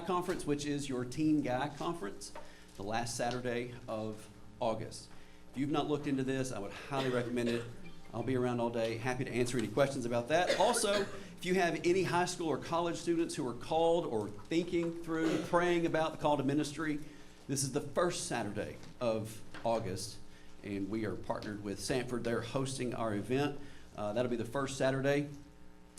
Conference, which is your Teen Guy Conference, the last Saturday of August. If you've not looked into this, I would highly recommend it. I'll be around all day, happy to answer any questions about that. Also, if you have any high school or college students who are called or thinking through, praying about the call to ministry, this is the first Saturday of August, and we are partnered with Sanford. They're hosting our event. That'll be the first Saturday,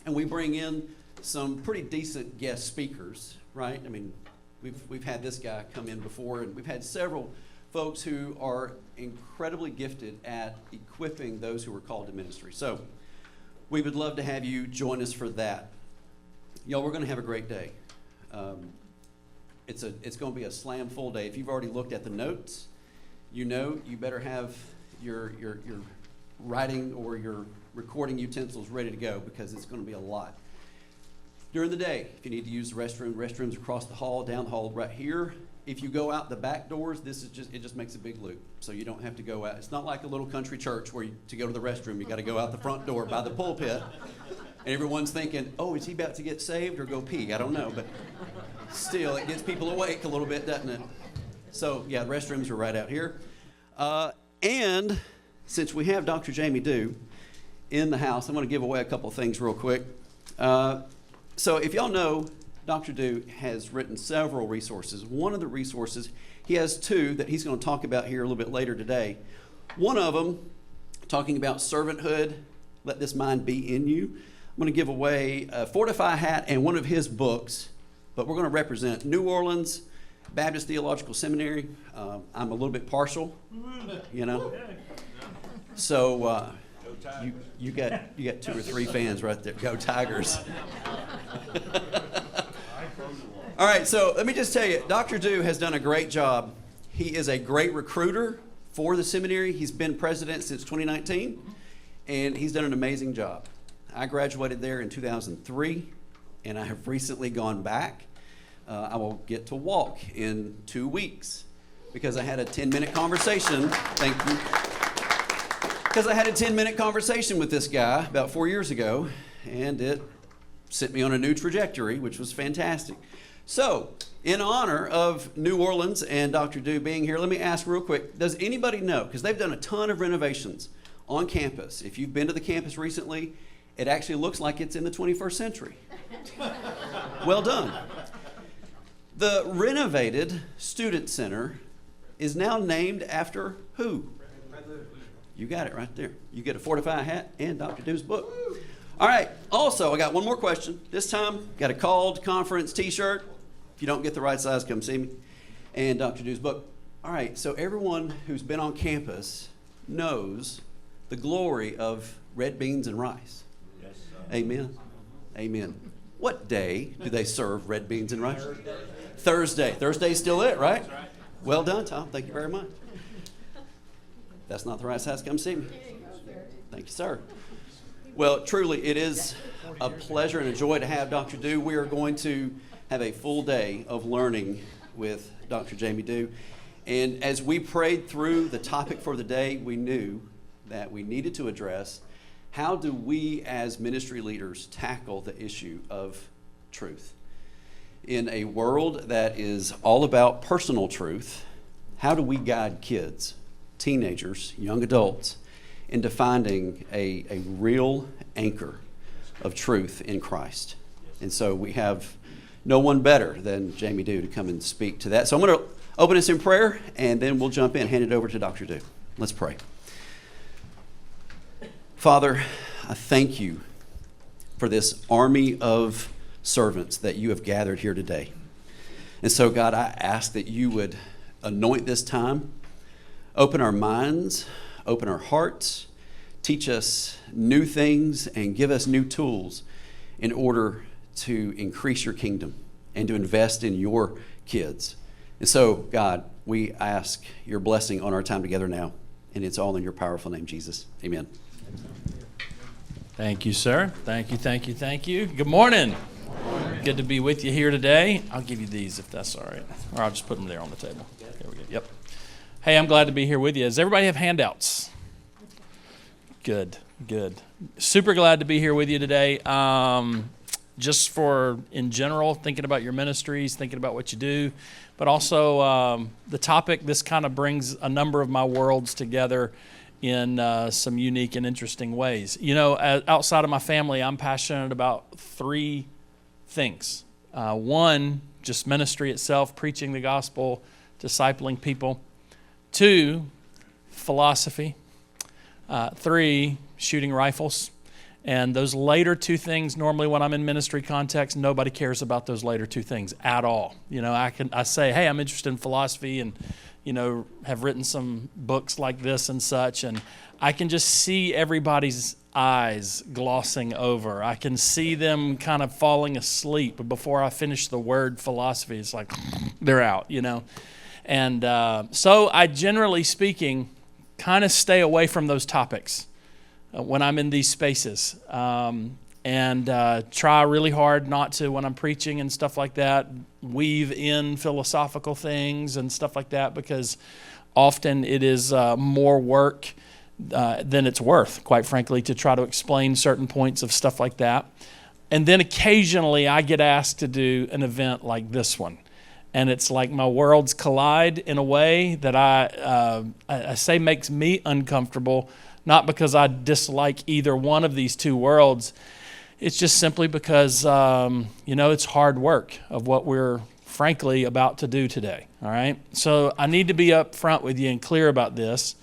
and we bring in some pretty decent guest speakers, right? I mean, we've had this guy come in before, and we've had several folks who are incredibly gifted at equipping those who are called to ministry. So we would love to have you join us for that. Y'all, we're going to have a great day. It's going to be a slam full day. If you've already looked at the notes, you know you better have your writing or your recording utensils ready to go, because it's going to be a lot. During the day, if you need to use the restrooms across the hall, down the hall right here. If you go out the back doors, it just makes a big loop, so you don't have to go out. It's not like a little country church where to go to the restroom, you got to go out the front door by the pulpit, and everyone's thinking, oh, is he about to get saved or go pee? I don't know, but still, it gets people awake a little bit, doesn't it? So, yeah, the restrooms are right out here. And since we have Dr. Jamie Dew in the house, I'm going to give away a couple of things real quick. So if y'all know, Dr. Dew has written several resources. One of the resources, he has two that he's going to talk about here a little bit later today. One of them, talking about servanthood, let this mind be in you. I'm going to give away a Fortify hat and one of his books, but we're going to represent New Orleans Baptist Theological Seminary. I'm a little bit partial, you know. So you got 2 or 3 fans right there. Go Tigers. All right, so let me just tell you, Dr. Dew has done a great job. He is a great recruiter for the seminary. He's been president since 2019, and he's done an amazing job. I graduated there in 2003, and I have recently gone back. I will get to walk in 2 weeks because I had a 10-minute conversation. Thank you. Because I had a 10-minute conversation with this guy about 4 years ago, and it sent me on a new trajectory, which was fantastic. So, in honor of New Orleans and Dr. Dew being here, let me ask real quick, does anybody know, because they've done a ton of renovations on campus. If you've been to the campus recently, it actually looks like it's in the 21st century. Well done. The renovated Student Center is now named after who? You got it right there. You get a Fortify hat and Dr. Dew's book. All right. Also, I got one more question. This time, got a called conference t-shirt. If you don't get the right size, come see me. And Dr. Dew's book. All right. So everyone who's been on campus knows the glory of red beans and rice. Yes, sir. Amen. Amen. What day do they serve red beans and rice? Thursday. Thursday's still it, right? That's right. Well done, Tom. Thank you very much. That's not the right size. Come see me. Thank you, sir. Well, truly, it is a pleasure and a joy to have Dr. Dew. We are going to have a full day of learning with Dr. Jamie Dew. And as we prayed through the topic for the day, we knew that we needed to address how do we as ministry leaders tackle the issue of truth. In a world that is all about personal truth, how do we guide kids, teenagers, young adults, into finding a real anchor of truth in Christ? And so we have no one better than Jamie Dew to come and speak to that. So I'm going to open us in prayer, and then we'll jump in, hand it over to Dr. Dew. Let's pray. Father, I thank you for this army of servants that you have gathered here today. And so, God, I ask that you would anoint this time, open our minds, open our hearts, teach us new things, and give us new tools in order to increase your kingdom and to invest in your kids. And so, God, we ask your blessing on our time together now, and it's all in your powerful name, Jesus. Amen. Thank you, sir. Thank you, thank you, thank you. Good morning. Good to be with you here today. I'll give you these if that's all right. Or I'll just put them there on the table. There we go. Yep. Hey, I'm glad to be here with you. Does everybody have handouts? Good, good. Super glad to be here with you today. just for, in general, thinking about your ministries, thinking about what you do, but also the topic, this kind of brings a number of my worlds together in some unique and interesting ways. You know, outside of my family, I'm passionate about three things. One, just ministry itself, preaching the gospel, discipling people. Two, philosophy. Three, shooting rifles. And those later two things, normally when I'm in ministry context, nobody cares about those later two things at all. You know, I say, hey, I'm interested in philosophy and, you know, have written some books like this and such, and I can just see everybody's eyes glossing over. I can see them kind of falling asleep, but before I finish the word philosophy, it's like they're out, you know. And so I, generally speaking, kind of stay away from those topics when I'm in these spaces, and try really hard not to, when I'm preaching and stuff like that, weave in philosophical things and stuff like that, because often it is more work than it's worth, quite frankly, to try to explain certain points of stuff like that. And then occasionally I get asked to do an event like this one. And it's like my worlds collide in a way that I say makes me uncomfortable, not because I dislike either one of these two worlds. It's just simply because, you know, it's hard work of what we're frankly about to do today, all right? So I need to be up front with you and clear about this.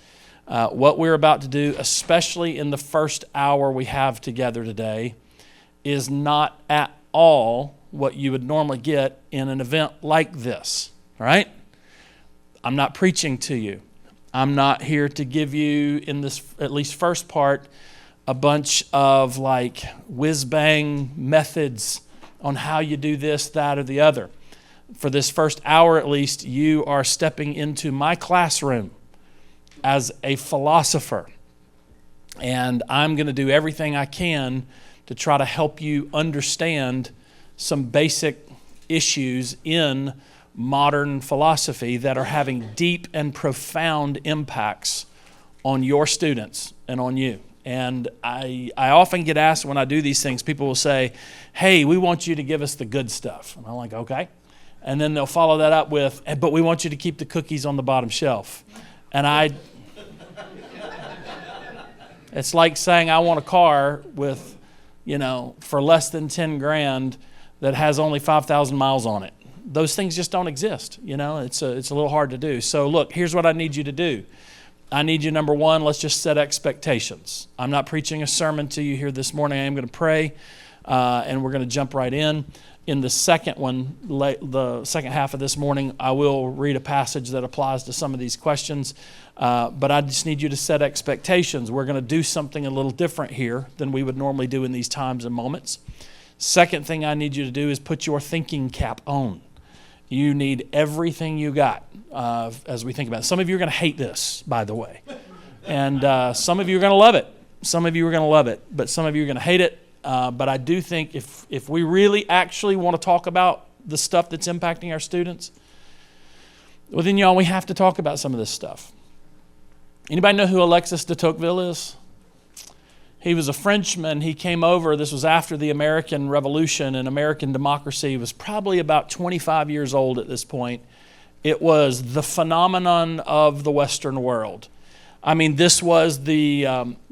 What we're about to do, especially in the first hour we have together today, is not at all what you would normally get in an event like this, all right? I'm not preaching to you. I'm not here to give you, in this at least first part, a bunch of like whiz-bang methods on how you do this, that, or the other. For this first hour at least, you are stepping into my classroom as a philosopher. And I'm going to do everything I can to try to help you understand some basic issues in modern philosophy that are having deep and profound impacts on your students and on you. And I often get asked when I do these things, people will say, hey, we want you to give us the good stuff. And I'm like, okay. And then they'll follow that up with, but we want you to keep the cookies on the bottom shelf. And it's like saying I want a car with, you know, for less than 10 grand that has only 5,000 miles on it. Those things just don't exist, you know. It's a little hard to do. So look, here's what I need you to do. I need you, number one, let's just set expectations. I'm not preaching a sermon to you here this morning. I am going to pray, and we're going to jump right in. In the second one, the second half of this morning, I will read a passage that applies to some of these questions, but I just need you to set expectations. We're going to do something a little different here than we would normally do in these times and moments. Second thing I need you to do is put your thinking cap on. You need everything you got as we think about it. Some of you are going to hate this, by the way. And some of you are going to love it. Some of you are going to love it, but some of you are going to hate it. But I do think if we really actually want to talk about the stuff that's impacting our students, well, then, y'all, we have to talk about some of this stuff. Anybody know who Alexis de Tocqueville is? He was a Frenchman. He came over. This was after the American Revolution, and American democracy was probably about 25 years old at this point. It was the phenomenon of the Western world. I mean, this was the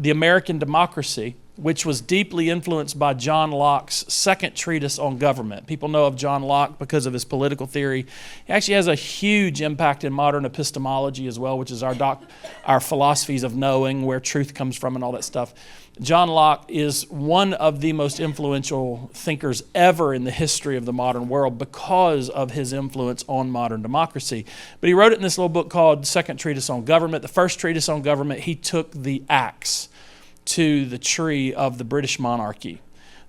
American democracy, which was deeply influenced by John Locke's second treatise on government. People know of John Locke because of his political theory. He actually has a huge impact in modern epistemology as well, which is our philosophies of knowing, where truth comes from and all that stuff. John Locke is one of the most influential thinkers ever in the history of the modern world because of his influence on modern democracy. But he wrote it in this little book called Second Treatise on Government. The first treatise on government, he took the axe to the tree of the British monarchy.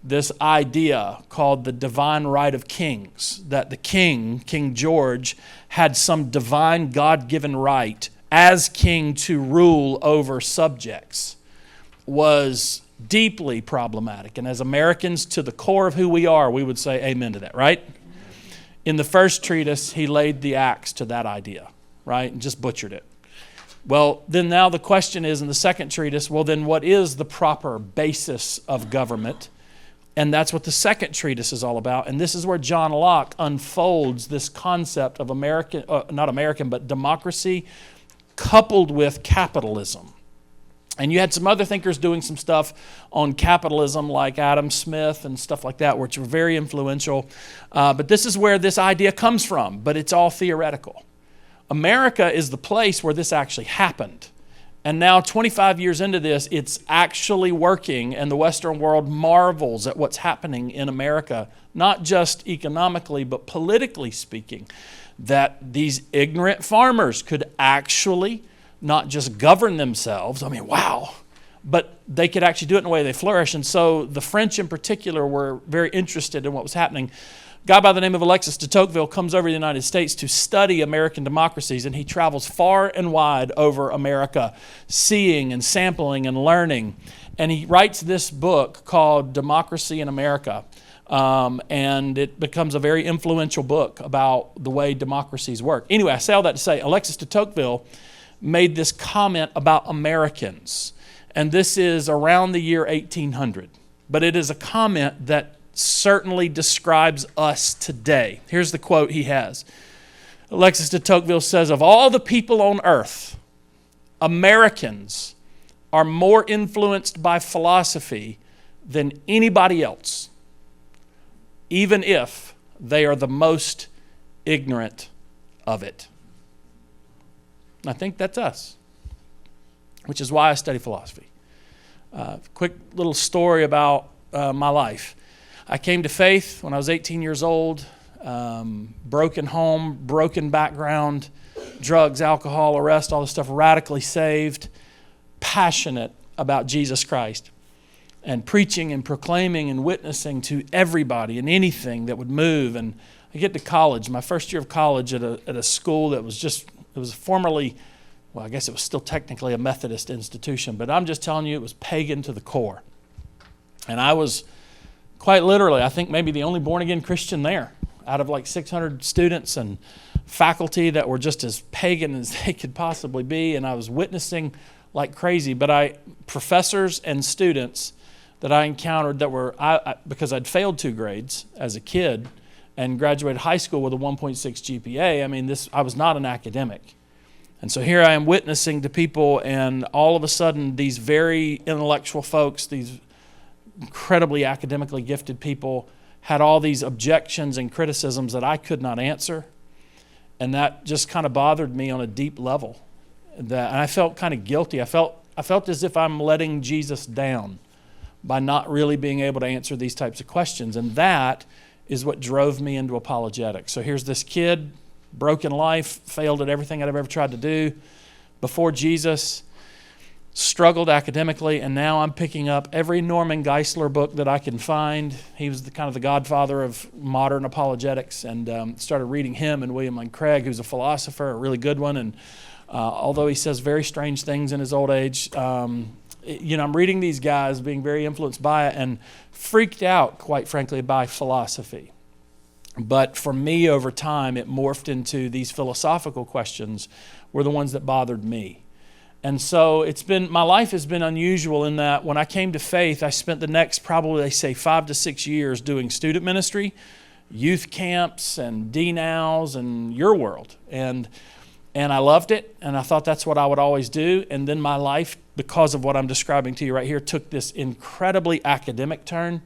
This idea called the divine right of kings, that the king, King George, had some divine God-given right as king to rule over subjects, was deeply problematic. And as Americans, to the core of who we are, we would say amen to that, right? In the first treatise, he laid the axe to that idea, right? And just butchered it. Well, then now the question is in the second treatise, well, then what is the proper basis of government? And that's what the second treatise is all about. And this is where John Locke unfolds this concept of but democracy coupled with capitalism. And you had some other thinkers doing some stuff on capitalism like Adam Smith and stuff like that, which were very influential. But this is where this idea comes from, but it's all theoretical. America is the place where this actually happened. And now 25 years into this, it's actually working, and the Western world marvels at what's happening in America, not just economically, but politically speaking, that these ignorant farmers could actually not just govern themselves, I mean, wow, but they could actually do it in a way they flourish. And so the French in particular were very interested in what was happening. A guy by the name of Alexis de Tocqueville comes over to the United States to study American democracies, and he travels far and wide over America, seeing and sampling and learning. And he writes this book called Democracy in America. And it becomes a very influential book about the way democracies work. Anyway, I say all that to say Alexis de Tocqueville made this comment about Americans. And this is around the year 1800. But it is a comment that certainly describes us today. Here's the quote he has. Alexis de Tocqueville says, "Of all the people on earth, Americans are more influenced by philosophy than anybody else, even if they are the most ignorant of it." And I think that's us, which is why I study philosophy. Quick little story about my life. I came to faith when I was 18 years old, broken home, broken background, drugs, alcohol, arrest, all this stuff, radically saved, passionate about Jesus Christ, and preaching and proclaiming and witnessing to everybody and anything that would move. And I get to college, my first year of college at a school that was it was formerly, well, I guess it was still technically a Methodist institution, but I'm just telling you, it was pagan to the core. And I was quite literally, I think maybe the only born-again Christian there out of like 600 students and faculty that were just as pagan as they could possibly be. And I was witnessing like crazy. But professors and students that I encountered that were, because I'd failed 2 grades as a kid and graduated high school with a 1.6 GPA, I mean, I was not an academic. And so here I am witnessing to people, and all of a sudden these very intellectual folks, these incredibly academically gifted people, had all these objections and criticisms that I could not answer. And that just kind of bothered me on a deep level. And I felt kind of guilty. I felt as if I'm letting Jesus down by not really being able to answer these types of questions. And that is what drove me into apologetics. So here's this kid, broken life, failed at everything I'd ever tried to do before Jesus, struggled academically, and now I'm picking up every Norman Geisler book that I can find. He was kind of the godfather of modern apologetics, and started reading him and William Lane Craig, who's a philosopher, a really good one. And although he says very strange things in his old age, I'm reading these guys, being very influenced by it, and freaked out, quite frankly, by philosophy. But for me, over time, it morphed into these philosophical questions were the ones that bothered me. And so my life has been unusual in that when I came to faith, I spent the next probably, they say, 5 to 6 years doing student ministry, youth camps and D-Nows and Your World. And I loved it, and I thought that's what I would always do. And then my life, because of what I'm describing to you right here, took this incredibly academic turn.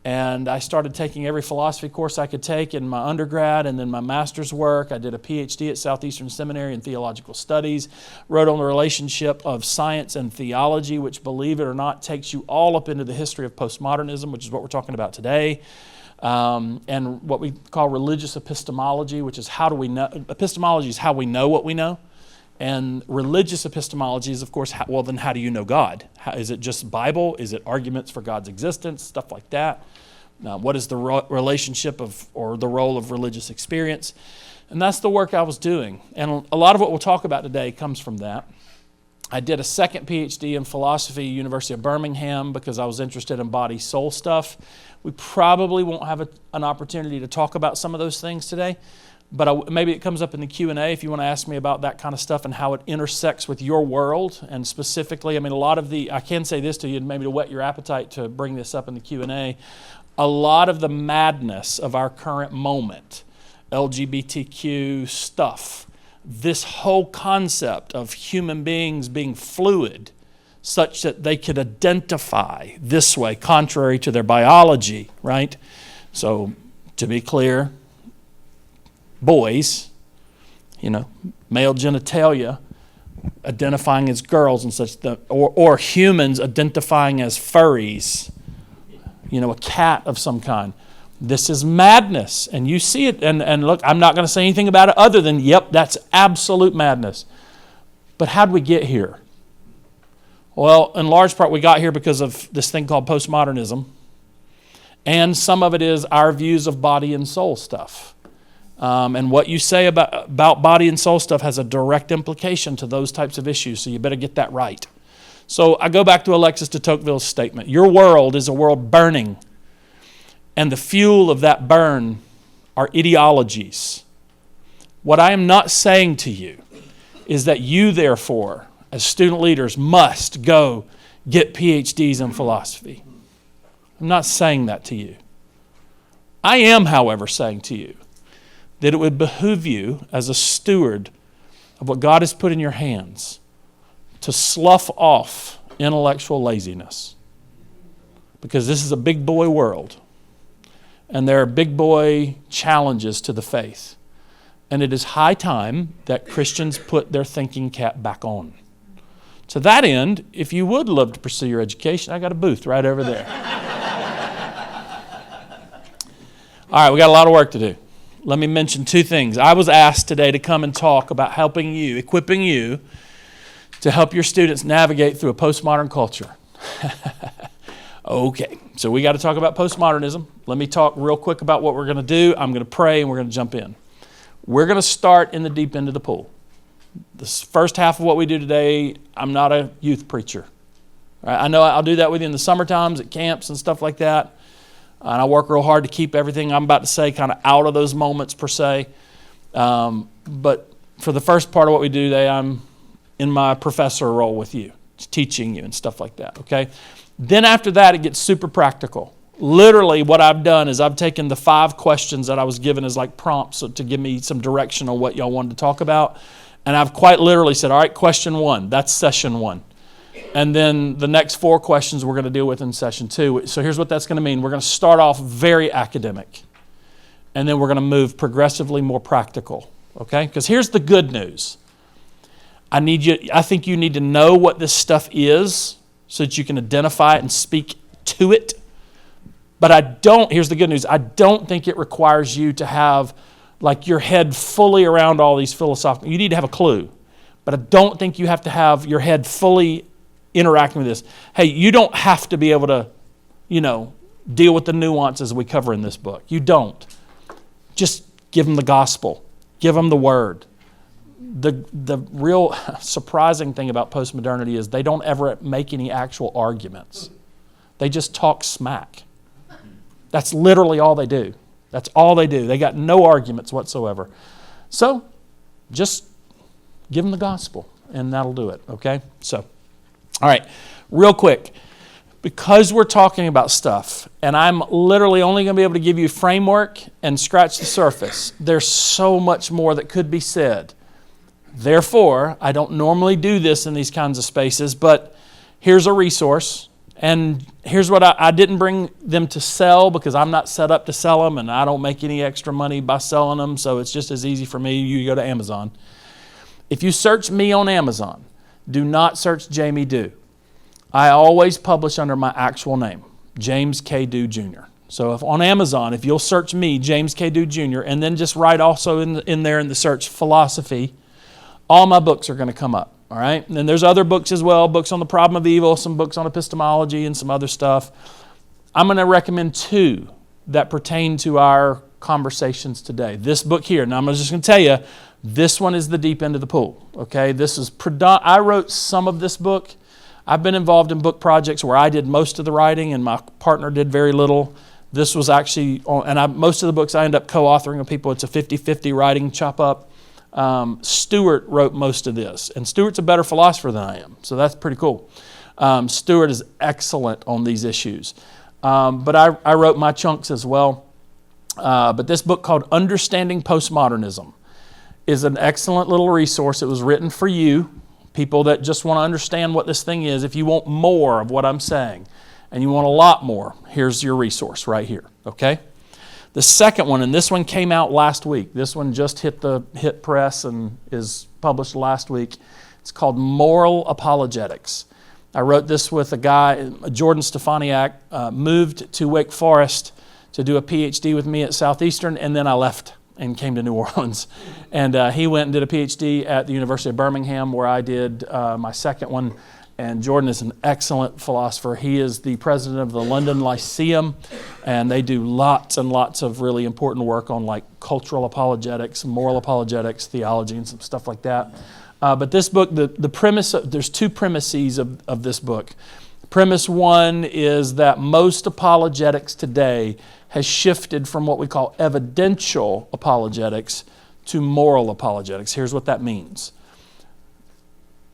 And I started taking every philosophy course I could take in my undergrad and then my master's work. I did a PhD at Southeastern Seminary in Theological Studies, wrote on the relationship of science and theology, which, believe it or not, takes you all up into the history of postmodernism, which is what we're talking about today, and what we call religious epistemology, which is how do we know. Epistemology is how we know what we know. And religious epistemology is, of course, then how do you know God? Is it just Bible? Is it arguments for God's existence? Stuff like that. What is the relationship or the role of religious experience? And that's the work I was doing. And a lot of what we'll talk about today comes from that. I did a second PhD in philosophy at University of Birmingham because I was interested in body-soul stuff. We probably won't have an opportunity to talk about some of those things today. But maybe it comes up in the Q&A if you want to ask me about that kind of stuff and how it intersects with your world. And specifically, I can say this to you, maybe to whet your appetite to bring this up in the Q&A. a lot of the madness of our current moment, LGBTQ stuff, this whole concept of human beings being fluid such that they could identify this way, contrary to their biology, right? So, to be clear, boys, male genitalia identifying as girls and such, or humans identifying as furries, a cat of some kind. This is madness, and you see it, and look, I'm not going to say anything about it other than, yep, that's absolute madness. But how'd we get here? Well, in large part, we got here because of this thing called postmodernism, and some of it is our views of body and soul stuff. And what you say about body and soul stuff has a direct implication to those types of issues, so you better get that right. So I go back to Alexis de Tocqueville's statement. Your world is a world burning, and the fuel of that burn are ideologies. What I am not saying to you is that you, therefore, as student leaders, must go get PhDs in philosophy. I'm not saying that to you. I am, however, saying to you that it would behoove you as a steward of what God has put in your hands to slough off intellectual laziness. Because this is a big boy world. And there are big boy challenges to the faith. And it is high time that Christians put their thinking cap back on. To that end, if you would love to pursue your education, I got a booth right over there. All right, we got a lot of work to do. Let me mention two things. I was asked today to come and talk about helping you, equipping you to help your students navigate through a postmodern culture. Okay, so we got to talk about postmodernism. Let me talk real quick about what we're going to do. I'm going to pray and we're going to jump in. We're going to start in the deep end of the pool. This first half of what we do today, I'm not a youth preacher. Right? I know I'll do that with you in the summer times at camps and stuff like that. And I work real hard to keep everything I'm about to say kind of out of those moments per se. But for the first part of what we do today, I'm in my professor role with you, teaching you and stuff like that, okay? Then after that, it gets super practical. Literally what I've done is I've taken the 5 questions that I was given as like prompts to give me some direction on what y'all wanted to talk about. And I've quite literally said, all right, question 1, that's session 1. And then the next 4 questions we're going to deal with in session 2. So here's what that's going to mean. We're going to start off very academic. And then we're going to move progressively more practical. Okay? Because here's the good news. I think you need to know what this stuff is so that you can identify it and speak to it. But here's the good news. I don't think it requires you to have like your head fully around all these philosophical. You need to have a clue. But I don't think you have to have your head fully interacting with this. Hey, you don't have to be able to, deal with the nuances we cover in this book. You don't. Just give them the gospel. Give them the word. The real surprising thing about postmodernity is they don't ever make any actual arguments. They just talk smack. That's literally all they do. That's all they do. They got no arguments whatsoever. So just give them the gospel, and that'll do it, okay? So, all right, real quick. Because we're talking about stuff, and I'm literally only going to be able to give you a framework and scratch the surface, there's so much more that could be said. Therefore, I don't normally do this in these kinds of spaces, but here's a resource. And here's what I didn't bring them to sell because I'm not set up to sell them and I don't make any extra money by selling them. So it's just as easy for me. You go to Amazon. If you search me on Amazon, do not search Jamie Dew. I always publish under my actual name, James K. Dew Jr. So if on Amazon, if you'll search me, James K. Dew Jr., and then just write also in there in the search philosophy, all my books are going to come up. All right, and then there's other books as well, books on the problem of evil, some books on epistemology, and some other stuff. I'm going to recommend 2 that pertain to our conversations today. This book here, now I'm just going to tell you, this one is the deep end of the pool. Okay, this is I wrote some of this book. I've been involved in book projects where I did most of the writing and my partner did very little. This was actually, most of the books I end up co-authoring with people. It's a 50-50 writing chop up. Stuart wrote most of this, and Stuart's a better philosopher than I am, so that's pretty cool. Stuart is excellent on these issues. but I wrote my chunks as well. But this book called Understanding Postmodernism is an excellent little resource. It was written for you, people that just want to understand what this thing is. If you want more of what I'm saying and you want a lot more, here's your resource right here, okay? The second one, and this one came out last week. This one just hit press and is published last week. It's called Moral Apologetics. I wrote this with a guy, Jordan Stefaniak, moved to Wake Forest to do a PhD with me at Southeastern, and then I left and came to New Orleans. And he went and did a PhD at the University of Birmingham, where I did my second one. And Jordan is an excellent philosopher. He is the president of the London Lyceum, and they do lots and lots of really important work on like cultural apologetics, moral apologetics, theology, and some stuff like that. But this book, the premise, there's two premises of this book. Premise one is that most apologetics today has shifted from what we call evidential apologetics to moral apologetics. Here's what that means.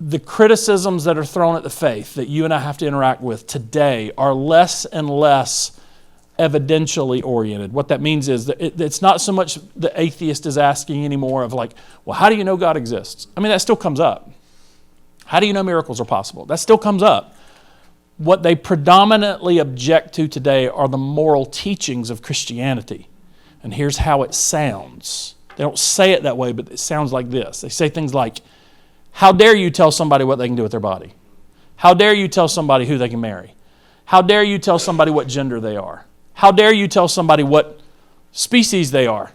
The criticisms that are thrown at the faith that you and I have to interact with today are less and less evidentially oriented. What that means is that it's not so much the atheist is asking anymore of like, well, how do you know God exists? I mean, that still comes up. How do you know miracles are possible? That still comes up. What they predominantly object to today are the moral teachings of Christianity. And here's how it sounds. They don't say it that way, but it sounds like this. They say things like, how dare you tell somebody what they can do with their body? How dare you tell somebody who they can marry? How dare you tell somebody what gender they are? How dare you tell somebody what species they are?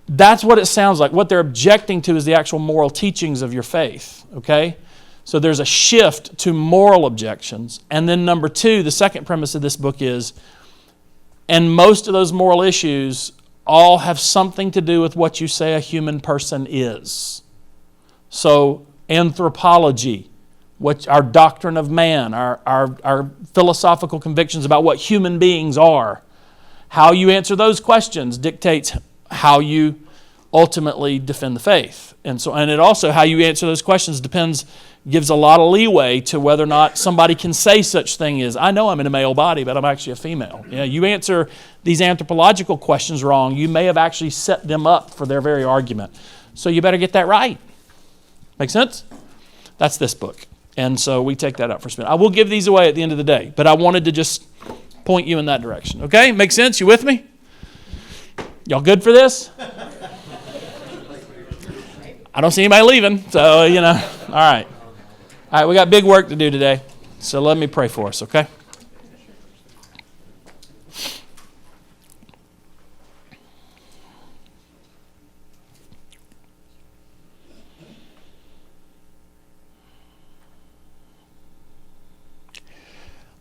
That's what it sounds like. What they're objecting to is the actual moral teachings of your faith, okay? So there's a shift to moral objections. And then number two, the second premise of this book is, and most of those moral issues all have something to do with what you say a human person is. So anthropology, our doctrine of man, our philosophical convictions about what human beings are, how you answer those questions dictates how you ultimately defend the faith. And it also, how you answer those questions gives a lot of leeway to whether or not somebody can say such thing as, I know I'm in a male body, but I'm actually a female. You answer these anthropological questions wrong, you may have actually set them up for their very argument. So you better get that right. Make sense? That's this book. And so we take that out for a spin. I will give these away at the end of the day, but I wanted to just point you in that direction. Okay? Make sense? You with me? Y'all good for this? I don't see anybody leaving, so, all right. All right, we got big work to do today, so let me pray for us, okay?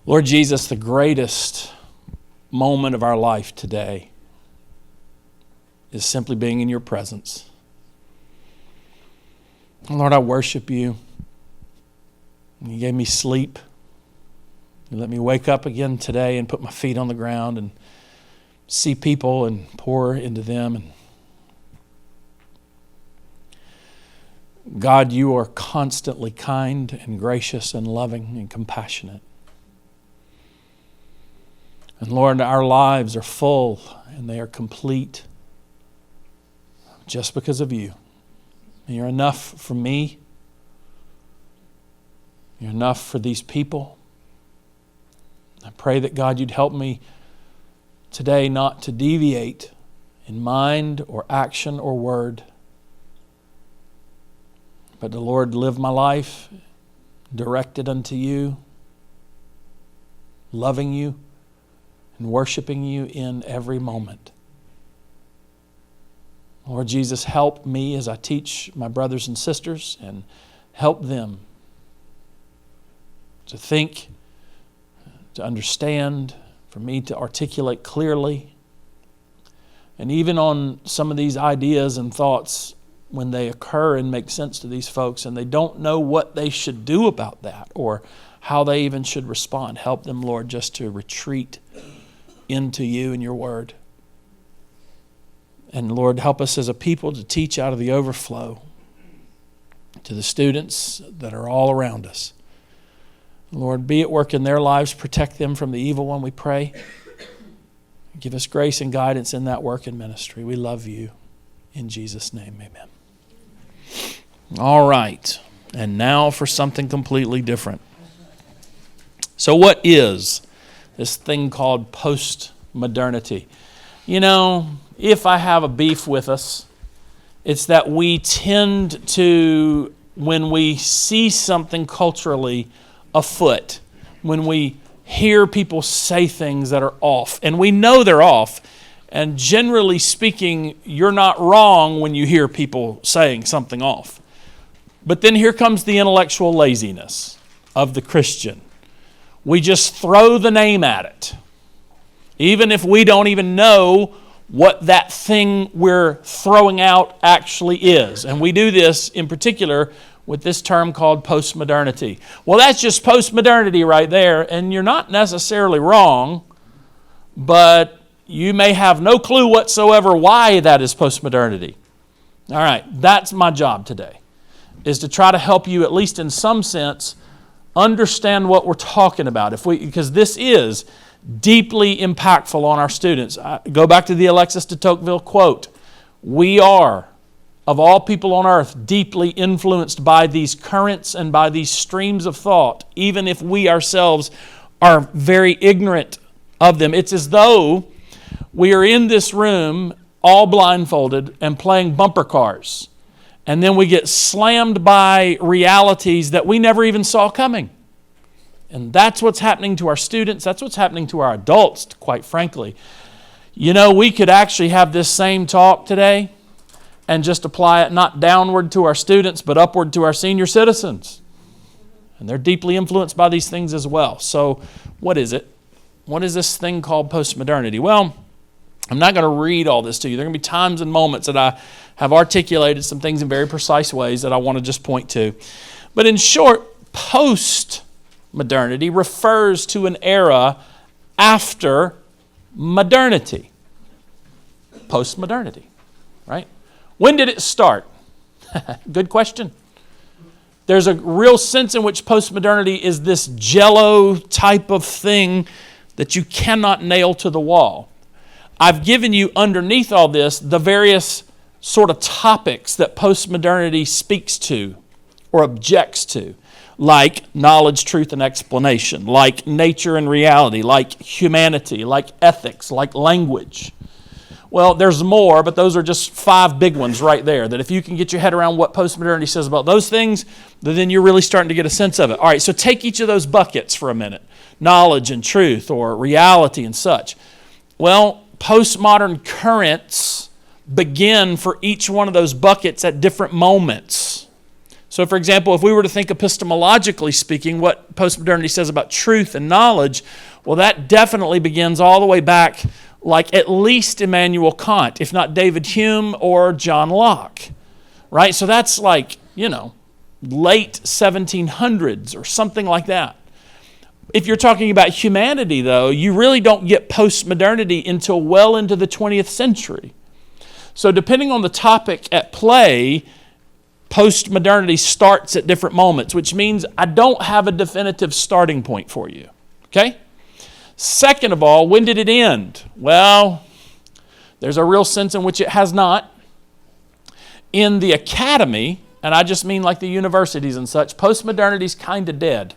Lord Jesus, the greatest moment of our life today is simply being in your presence. Lord, I worship you. You gave me sleep. You let me wake up again today and put my feet on the ground and see people and pour into them. And God, you are constantly kind and gracious and loving and compassionate. And Lord, our lives are full and they are complete just because of you. And you're enough for me. You're enough for these people. I pray that, God, you'd help me today not to deviate in mind or action or word, but to, Lord, live my life directed unto you, loving you, and worshiping you in every moment. Lord Jesus, help me as I teach my brothers and sisters, and help them to think, to understand, for me to articulate clearly. And even on some of these ideas and thoughts, when they occur and make sense to these folks and they don't know what they should do about that or how they even should respond, help them, Lord, just to retreat into you and your word. And Lord, help us as a people to teach out of the overflow to the students that are all around us. Lord, be at work in their lives. Protect them from the evil one, we pray. Give us grace and guidance in that work and ministry. We love you. In Jesus' name, amen. All right. And now for something completely different. So what is this thing called postmodernity? You know, if I have a beef with us, it's that we tend to, when we see something culturally afoot, when we hear people say things that are off, and we know they're off, and generally speaking, you're not wrong when you hear people saying something off. But then here comes the intellectual laziness of the Christian. We just throw the name at it, even if we don't even know what that thing we're throwing out actually is. And we do this in particular with this term called postmodernity. Well, that's just postmodernity right there, and you're not necessarily wrong, but you may have no clue whatsoever why that is postmodernity. All right, that's my job today, is to try to help you, at least in some sense, understand what we're talking about. Because this is deeply impactful on our students. I go back to the Alexis de Tocqueville quote. We are, of all people on earth, deeply influenced by these currents and by these streams of thought, even if we ourselves are very ignorant of them. It's as though we are in this room all blindfolded and playing bumper cars, and then we get slammed by realities that we never even saw coming. And that's what's happening to our students. That's what's happening to our adults, quite frankly. You know, we could actually have this same talk today and just apply it not downward to our students, but upward to our senior citizens. And they're deeply influenced by these things as well. So what is it? What is this thing called postmodernity? Well, I'm not going to read all this to you. There are going to be times and moments that I have articulated some things in very precise ways that I want to just point to. But in short, postmodernity refers to an era after modernity. Postmodernity, right? When did it start? Good question. There's a real sense in which postmodernity is this jello type of thing that you cannot nail to the wall. I've given you underneath all this the various sort of topics that postmodernity speaks to or objects to, like knowledge, truth, and explanation, like nature and reality, like humanity, like ethics, like language. Well, there's more, but those are just 5 big ones right there, that if you can get your head around what postmodernity says about those things, then you're really starting to get a sense of it. All right, so take each of those buckets for a minute. Knowledge and truth, or reality and such. Well, postmodern currents begin for each one of those buckets at different moments. So, for example, if we were to think epistemologically speaking, what postmodernity says about truth and knowledge, well, that definitely begins all the way back, like at least Immanuel Kant, if not David Hume or John Locke, right? So that's like, late 1700s or something like that. If you're talking about humanity, though, you really don't get postmodernity until well into the 20th century. So depending on the topic at play, postmodernity starts at different moments, which means I don't have a definitive starting point for you, okay? Second of all, when did it end? Well, there's a real sense in which it has not. In the academy, and I just mean like the universities and such, postmodernity's kind of dead.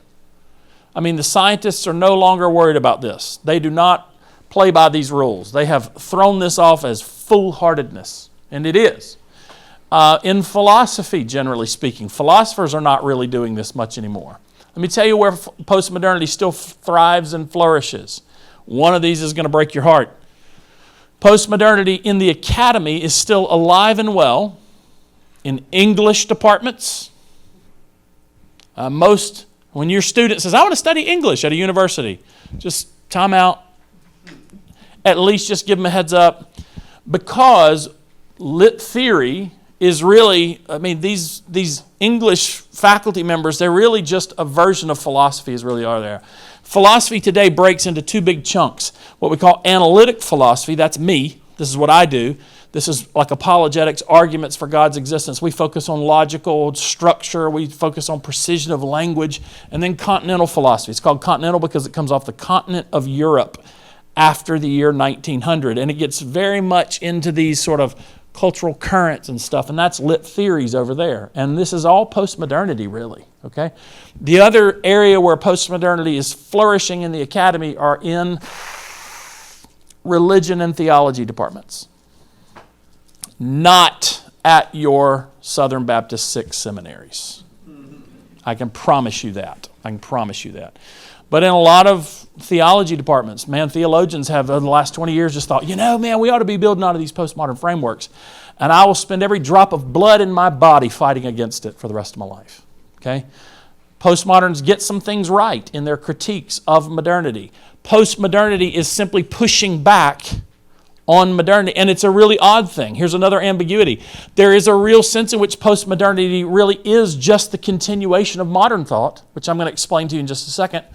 I mean, the scientists are no longer worried about this. They do not play by these rules. They have thrown this off as foolhardiness, and it is. In philosophy, generally speaking, philosophers are not really doing this much anymore. Let me tell you where postmodernity still thrives and flourishes. One of these is going to break your heart. Postmodernity in the academy is still alive and well in English departments. When your student says, I want to study English at a university, just time out. At least just give them a heads up. Because lit theory is really, these English faculty members, they're really just a version of philosophy is really are there. Philosophy today breaks into 2 big chunks. What we call analytic philosophy, that's me. This is what I do. This is like apologetics, arguments for God's existence. We focus on logical structure. We focus on precision of language. And then continental philosophy. It's called continental because it comes off the continent of Europe after the year 1900. And it gets very much into these sort of cultural currents and stuff. And that's lit theories over there. And this is all postmodernity, really. Okay. The other area where postmodernity is flourishing in the academy are in religion and theology departments. Not at your Southern Baptist 6 seminaries. I can promise you that. But in a lot of theology departments, man, theologians have over the last 20 years just thought, man, we ought to be building out of these postmodern frameworks. And I will spend every drop of blood in my body fighting against it for the rest of my life. Okay? Postmoderns get some things right in their critiques of modernity. Postmodernity is simply pushing back on modernity, and it's a really odd thing. Here's another ambiguity. There is a real sense in which postmodernity really is just the continuation of modern thought, which I'm going to explain to you in just a second.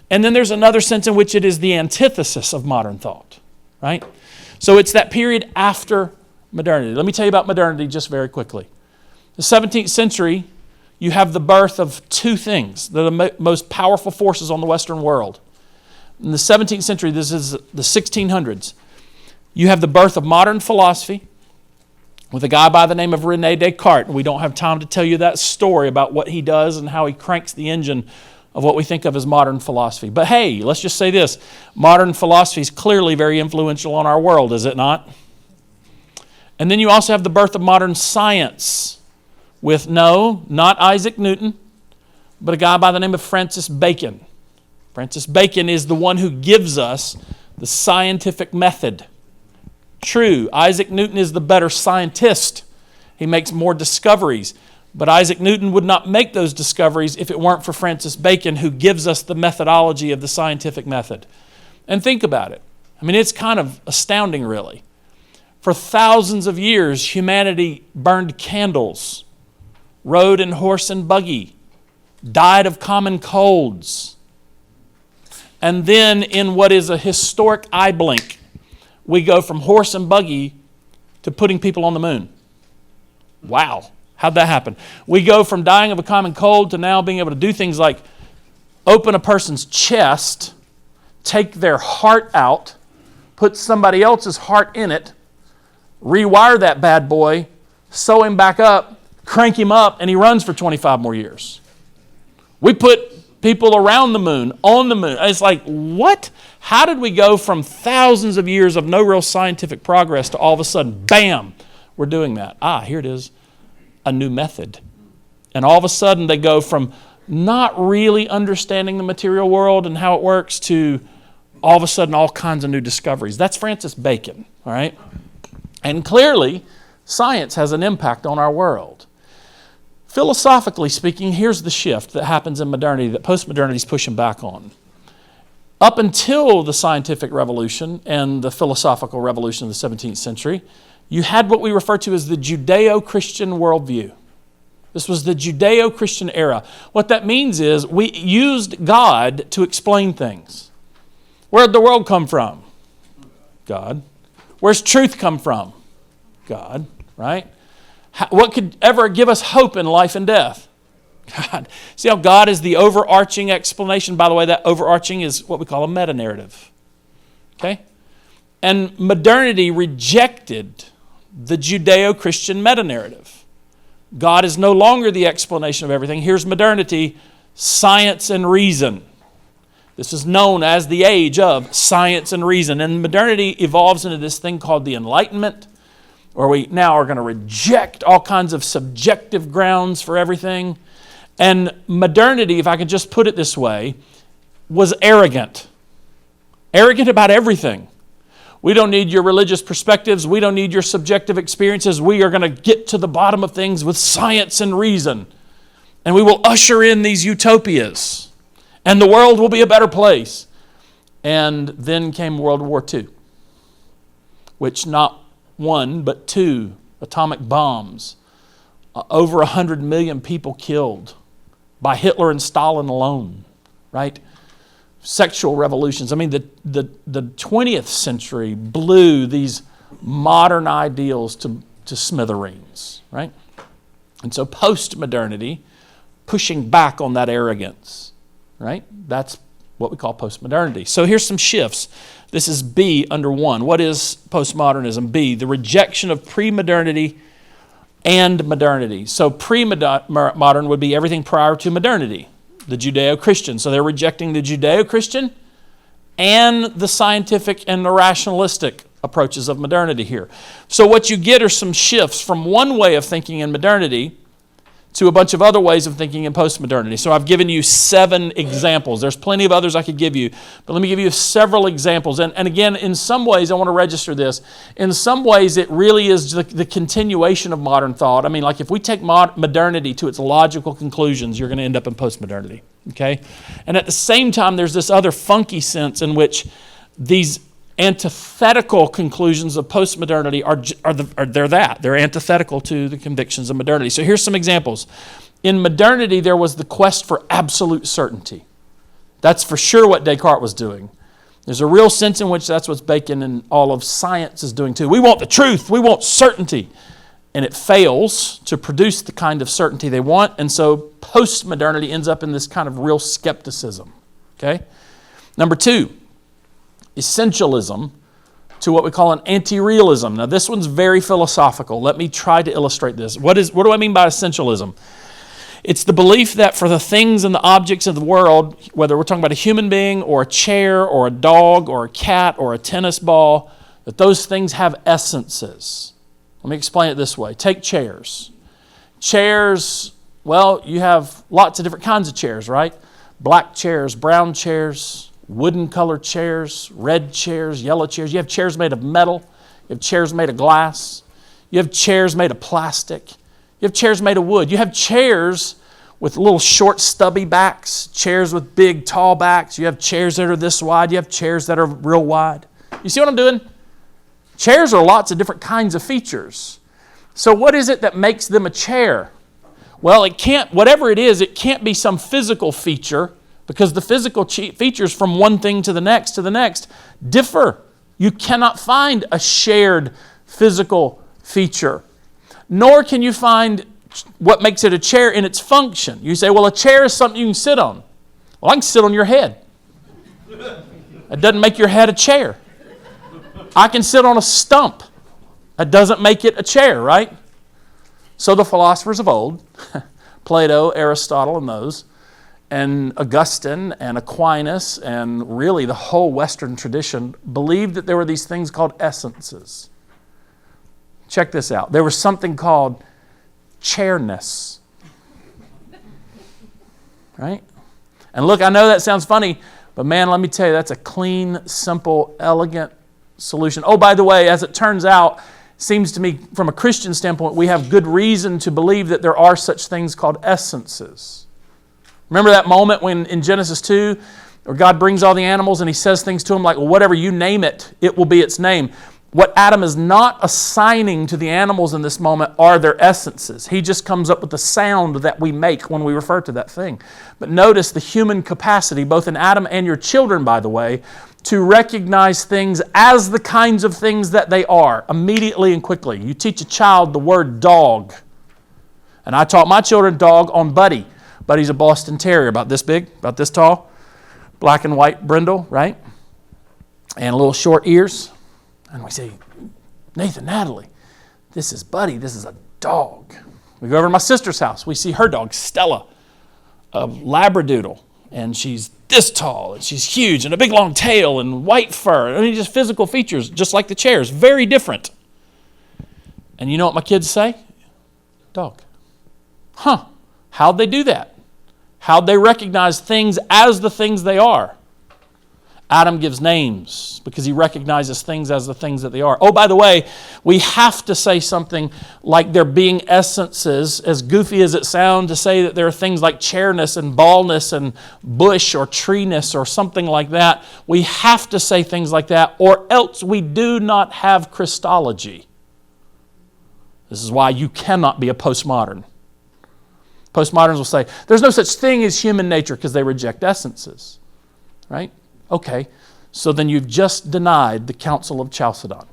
And then there's another sense in which it is the antithesis of modern thought, right? So it's that period after modernity. Let me tell you about modernity just very quickly. The 17th century, you have the birth of two things that are the most powerful forces on the Western world. In the 17th century, this is the 1600s, you have the birth of modern philosophy with a guy by the name of René Descartes. We don't have time to tell you that story about what he does and how he cranks the engine of what we think of as modern philosophy. But hey, let's just say this. Modern philosophy is clearly very influential on our world, is it not? And then you also have the birth of modern science with, not Isaac Newton, but a guy by the name of Francis Bacon. Francis Bacon is the one who gives us the scientific method. True, Isaac Newton is the better scientist. He makes more discoveries. But Isaac Newton would not make those discoveries if it weren't for Francis Bacon, who gives us the methodology of the scientific method. And think about it. I mean, it's kind of astounding, really. For thousands of years, humanity burned candles, rode in horse and buggy, died of common colds. And then in what is a historic eye blink, we go from horse and buggy to putting people on the moon. Wow. How'd that happen? We go from dying of a common cold to now being able to do things like open a person's chest, take their heart out, put somebody else's heart in it, rewire that bad boy, sew him back up, crank him up, and he runs for 25 more years. We put people around the moon, on the moon. It's like, what? How did we go from thousands of years of no real scientific progress to all of a sudden, bam, we're doing that? Here it is, a new method. And all of a sudden they go from not really understanding the material world and how it works to all of a sudden all kinds of new discoveries. That's Francis Bacon, all right? And clearly, science has an impact on our world. Philosophically speaking, here's the shift that happens in modernity that postmodernity is pushing back on. Up until the scientific revolution and the philosophical revolution of the 17th century, you had what we refer to as the Judeo-Christian worldview. This was the Judeo-Christian era. What that means is we used God to explain things. Where did the world come from? God. Where's truth come from? God, right? What could ever give us hope in life and death? God. See how God is the overarching explanation? By the way, that overarching is what we call a meta-narrative. Okay? And modernity rejected the Judeo-Christian meta-narrative. God is no longer the explanation of everything. Here's modernity, science and reason. This is known as the age of science and reason. And modernity evolves into this thing called the Enlightenment, where we now are going to reject all kinds of subjective grounds for everything. And modernity, if I could just put it this way, was arrogant. Arrogant about everything. We don't need your religious perspectives. We don't need your subjective experiences. We are going to get to the bottom of things with science and reason. And we will usher in these utopias. And the world will be a better place. And then came World War II, which not one, but two atomic bombs. Over 100 million people killed by Hitler and Stalin alone, right? Sexual revolutions. I mean, the 20th century blew these modern ideals to smithereens, right? And so postmodernity, pushing back on that arrogance, right? That's what we call postmodernity. So here's some shifts. This is B under 1. What is postmodernism? B, the rejection of pre-modernity and modernity. So pre-modern would be everything prior to modernity, the Judeo-Christian. So they're rejecting the Judeo-Christian and the scientific and the rationalistic approaches of modernity here. So what you get are some shifts from one way of thinking in modernity to a bunch of other ways of thinking in postmodernity. So I've given you 7 examples. There's plenty of others I could give you, but let me give you several examples. And again, in some ways, I want to register this. In some ways, it really is the continuation of modern thought. I mean, like if we take modernity to its logical conclusions, you're going to end up in postmodernity, okay? And at the same time, there's this other funky sense in which these antithetical conclusions of postmodernity they're antithetical to the convictions of modernity. So here's some examples. In modernity, there was the quest for absolute certainty. That's for sure what Descartes was doing. There's a real sense in which that's what Bacon and all of science is doing too. We want the truth. We want certainty. And it fails to produce the kind of certainty they want. And so postmodernity ends up in this kind of real skepticism. Okay? Number 2, essentialism to what we call an anti-realism. Now this one's very philosophical. Let me try to illustrate this. What do I mean by essentialism? It's the belief that for the things and the objects of the world, whether we're talking about a human being or a chair or a dog or a cat or a tennis ball, that those things have essences. Let me explain it this way. Take chairs. Chairs, well, you have lots of different kinds of chairs, right? Black chairs, brown chairs, wooden colored chairs, red chairs, yellow chairs. You have chairs made of metal. You have chairs made of glass. You have chairs made of plastic. You have chairs made of wood. You have chairs with little short stubby backs, chairs with big tall backs. You have chairs that are this wide. You have chairs that are real wide. You see what I'm doing? Chairs are lots of different kinds of features. So what is it that makes them a chair? Well, whatever it is, it can't be some physical feature, because the physical features from one thing to the next differ. You cannot find a shared physical feature. Nor can you find what makes it a chair in its function. You say, well, a chair is something you can sit on. Well, I can sit on your head. That doesn't make your head a chair. I can sit on a stump. That doesn't make it a chair, right? So the philosophers of old, Plato, Aristotle, and those, and Augustine and Aquinas and really the whole Western tradition believed that there were these things called essences. Check this out. There was something called chairness. Right? And look, I know that sounds funny, but man, let me tell you, that's a clean, simple, elegant solution. Oh, by the way, as it turns out, seems to me from a Christian standpoint, we have good reason to believe that there are such things called essences. Remember that moment when in Genesis 2, where God brings all the animals and he says things to them like, well, whatever you name it, it will be its name. What Adam is not assigning to the animals in this moment are their essences. He just comes up with the sound that we make when we refer to that thing. But notice the human capacity, both in Adam and your children, by the way, to recognize things as the kinds of things that they are, immediately and quickly. You teach a child the word dog. And I taught my children dog on Buddy. Buddy's a Boston Terrier, about this big, about this tall, black and white brindle, right? And little short ears. And we say, Nathan, Natalie, this is Buddy, this is a dog. We go over to my sister's house. We see her dog, Stella, a Labradoodle. And she's this tall, and she's huge, and a big long tail, and white fur. I mean, just physical features, just like the chairs, very different. And you know what my kids say? Dog. Huh. How'd they do that? How'd they recognize things as the things they are? Adam gives names because he recognizes things as the things that they are. Oh, by the way, we have to say something like there being essences, as goofy as it sounds to say that there are things like chairness and baldness and bush or treeness or something like that. We have to say things like that, or else we do not have Christology. This is why you cannot be a postmodern. Postmoderns will say, there's no such thing as human nature because they reject essences. Right? Okay, so then you've just denied the Council of Chalcedon.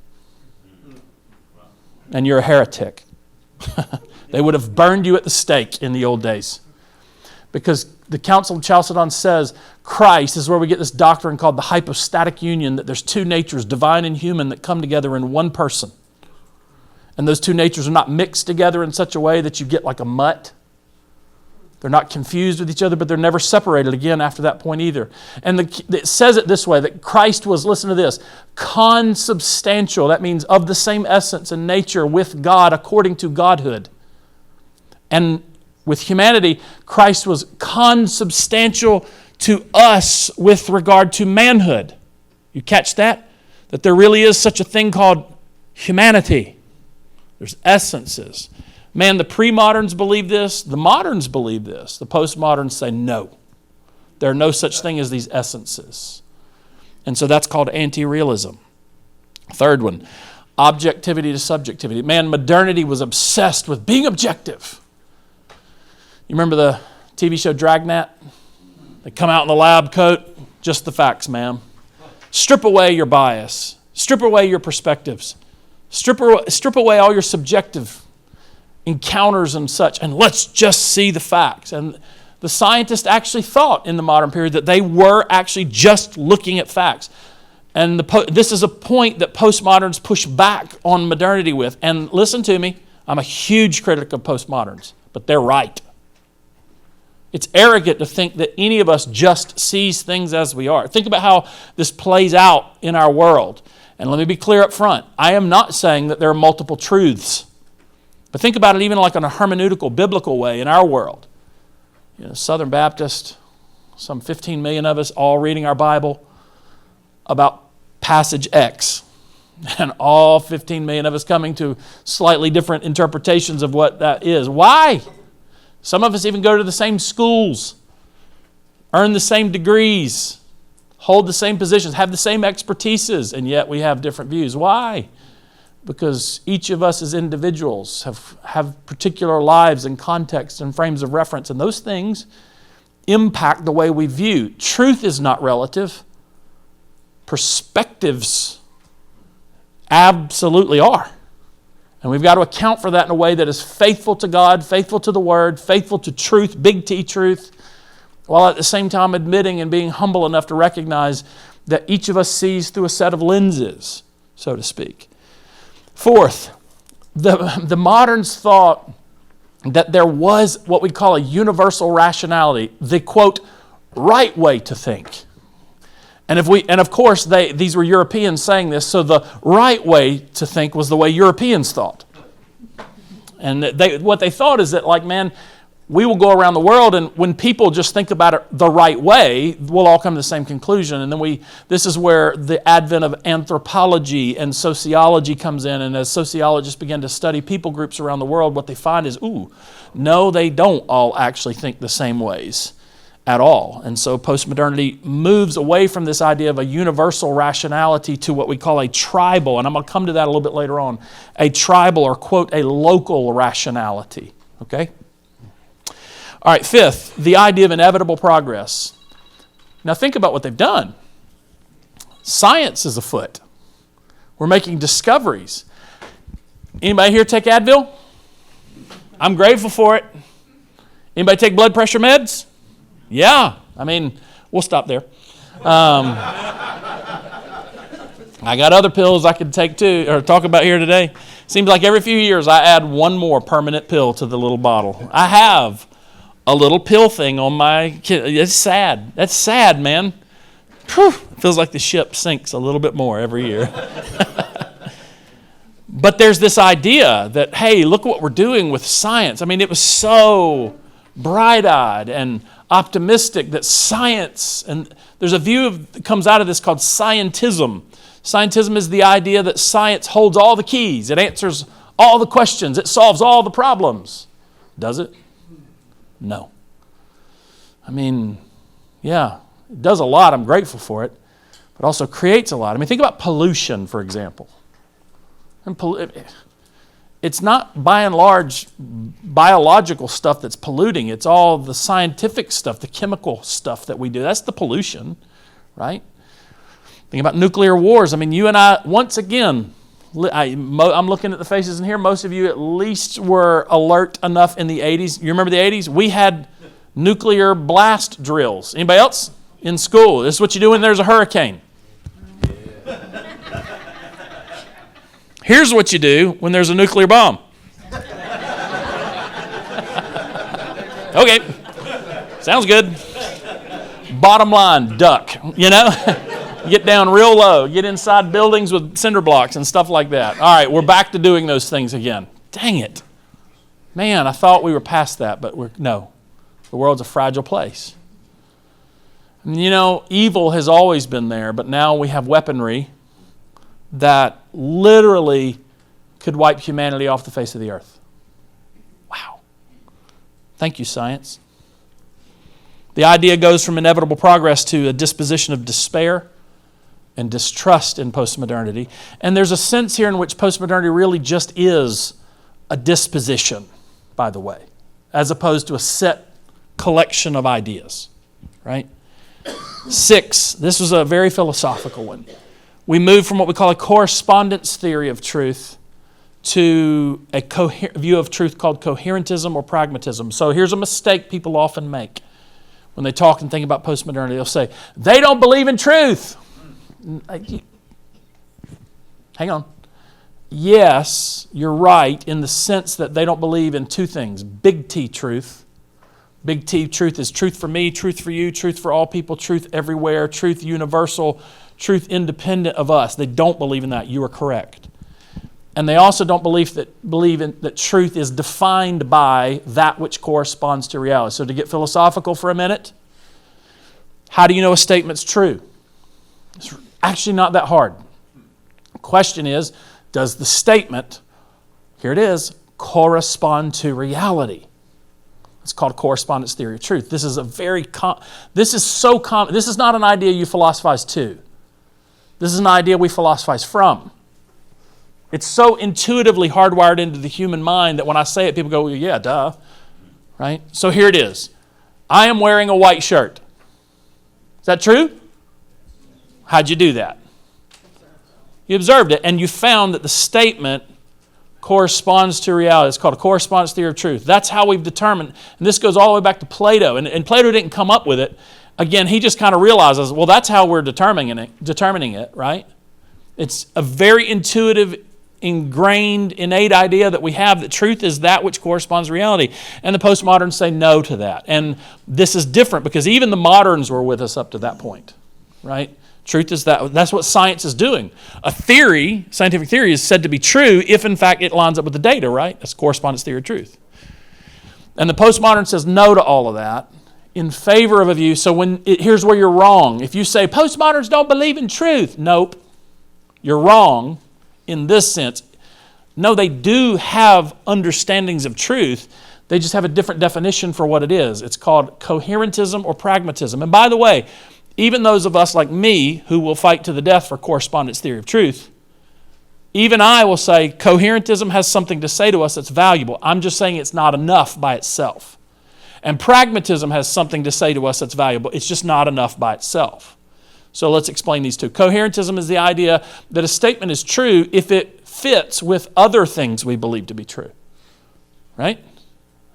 and you're a heretic. They would have burned you at the stake in the old days. Because the Council of Chalcedon says Christ is where we get this doctrine called the hypostatic union, that there's two natures, divine and human, that come together in one person. And those two natures are not mixed together in such a way that you get like a mutt. They're not confused with each other, but they're never separated again after that point either. And it says it this way, that Christ was, listen to this, consubstantial. That means of the same essence and nature with God according to Godhood. And with humanity, Christ was consubstantial to us with regard to manhood. You catch that? That there really is such a thing called humanity. There's essences. Man, the pre-moderns believe this. The moderns believe this. The postmoderns say no. There are no such thing as these essences. And so that's called anti-realism. Third one, objectivity to subjectivity. Man, modernity was obsessed with being objective. You remember the TV show Dragnet? They come out in the lab coat, just the facts, ma'am. Strip away your bias. Strip away your perspectives. Strip away all your subjective encounters and such, and let's just see the facts. And the scientists actually thought in the modern period that they were actually just looking at facts. And this is a point that postmoderns push back on modernity with. And listen to me, I'm a huge critic of postmoderns, but they're right. It's arrogant to think that any of us just sees things as we are. Think about how this plays out in our world. And let me be clear up front. I am not saying that there are multiple truths. But think about it even like in a hermeneutical, biblical way in our world. You know, Southern Baptist, some 15 million of us all reading our Bible about passage X. And all 15 million of us coming to slightly different interpretations of what that is. Why? Some of us even go to the same schools, earn the same degrees, hold the same positions, have the same expertises, and yet we have different views. Why? Because each of us as individuals have particular lives and contexts and frames of reference, and those things impact the way we view. Truth is not relative. Perspectives absolutely are. And we've got to account for that in a way that is faithful to God, faithful to the Word, faithful to truth, big T truth, while at the same time admitting and being humble enough to recognize that each of us sees through a set of lenses, so to speak. Fourth, the moderns thought that there was what we call a universal rationality, the quote, right way to think. And of course these were Europeans saying this, so the right way to think was the way Europeans thought. And what they thought is that, like, man, we will go around the world, and when people just think about it the right way, we'll all come to the same conclusion. And then this is where the advent of anthropology and sociology comes in. And as sociologists begin to study people groups around the world, what they find is, no, they don't all actually think the same ways at all. And so postmodernity moves away from this idea of a universal rationality to what we call a tribal, and I'm going to come to that a little bit later on, a tribal or, quote, a local rationality. Okay? All right, fifth, the idea of inevitable progress. Now think about what they've done. Science is afoot. We're making discoveries. Anybody here take Advil? I'm grateful for it. Anybody take blood pressure meds? Yeah. I mean, we'll stop there. I got other pills I could take too, or talk about here today. Seems like every few years I add one more permanent pill to the little bottle. I have a little pill thing on my kid. It's sad. That's sad, man. Whew. It feels like the ship sinks a little bit more every year. But there's this idea that, hey, look what we're doing with science. I mean, it was so bright-eyed and optimistic that science, and there's a view that comes out of this called scientism. Scientism is the idea that science holds all the keys. It answers all the questions. It solves all the problems. Does it? No. I mean, yeah, it does a lot. I'm grateful for it. But also creates a lot. I mean, think about pollution, for example. And it's not, by and large, biological stuff that's polluting. It's all the scientific stuff, the chemical stuff that we do. That's the pollution, right? Think about nuclear wars. I mean, you and I, once again, I'm looking at the faces in here. Most of you at least were alert enough in the 80s. You remember the 80s? We had nuclear blast drills. Anybody else? In school. This is what you do when there's a hurricane. Here's what you do when there's a nuclear bomb. Okay. Sounds good. Bottom line, duck. Get down real low. Get inside buildings with cinder blocks and stuff like that. All right, we're back to doing those things again. Dang it. Man, I thought we were past that, but no. The world's a fragile place. Evil has always been there, but now we have weaponry that literally could wipe humanity off the face of the earth. Wow. Thank you, science. The idea goes from inevitable progress to a disposition of despair and distrust in postmodernity. And there's a sense here in which postmodernity really just is a disposition, by the way, as opposed to a set collection of ideas, right? 6, this was a very philosophical one. We moved from what we call a correspondence theory of truth to a view of truth called coherentism or pragmatism. So here's a mistake people often make when they talk and think about postmodernity. They'll say, they don't believe in truth. Hang on. Yes, you're right in the sense that they don't believe in two things. Big T truth. Big T truth is truth for me, truth for you, truth for all people, truth everywhere, truth universal, truth independent of us. They don't believe in that. You are correct. And they also don't believe that truth is defined by that which corresponds to reality. So to get philosophical for a minute, how do you know a statement's true? It's actually not that hard. The question is, does the statement, here it is, correspond to reality? It's called correspondence theory of truth. This is this is so common. This is not an idea you philosophize to. This is an idea we philosophize from. It's so intuitively hardwired into the human mind that when I say it, people go, yeah, duh. Right? So here it is. I am wearing a white shirt. Is that true? How'd you do that? You observed it, and you found that the statement corresponds to reality. It's called a correspondence theory of truth. That's how we've determined, and this goes all the way back to Plato, and Plato didn't come up with it. Again, he just kind of realizes, well, that's how we're determining it, right? It's a very intuitive, ingrained, innate idea that we have that truth is that which corresponds to reality. And the postmoderns say no to that. And this is different because even the moderns were with us up to that point, right? Truth is that. That's what science is doing. A theory, scientific theory, is said to be true if, in fact, it lines up with the data, right? That's correspondence theory of truth. And the postmodern says no to all of that in favor of a view. So here's where you're wrong. If you say postmoderns don't believe in truth, nope, you're wrong in this sense. No, they do have understandings of truth. They just have a different definition for what it is. It's called coherentism or pragmatism. And by the way, even those of us like me who will fight to the death for correspondence theory of truth, even I will say coherentism has something to say to us that's valuable. I'm just saying it's not enough by itself. And pragmatism has something to say to us that's valuable. It's just not enough by itself. So let's explain these two. Coherentism is the idea that a statement is true if it fits with other things we believe to be true. Right?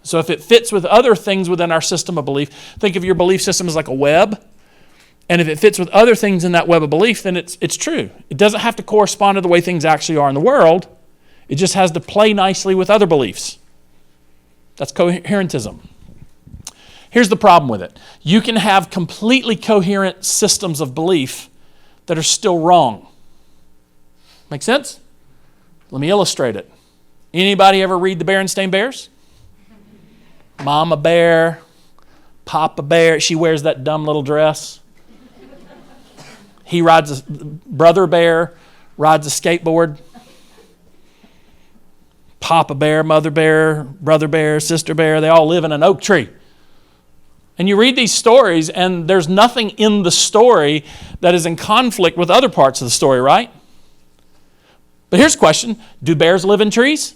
So if it fits with other things within our system of belief, think of your belief system as like a web. And if it fits with other things in that web of belief, then it's true. It doesn't have to correspond to the way things actually are in the world. It just has to play nicely with other beliefs. That's coherentism. Here's the problem with it. You can have completely coherent systems of belief that are still wrong. Make sense? Let me illustrate it. Anybody ever read the Berenstain Bears? Mama Bear, Papa Bear. She wears that dumb little dress. Brother Bear rides a skateboard. Papa Bear, Mother Bear, Brother Bear, Sister Bear, they all live in an oak tree. And you read these stories, and there's nothing in the story that is in conflict with other parts of the story, right? But here's a question. Do bears live in trees?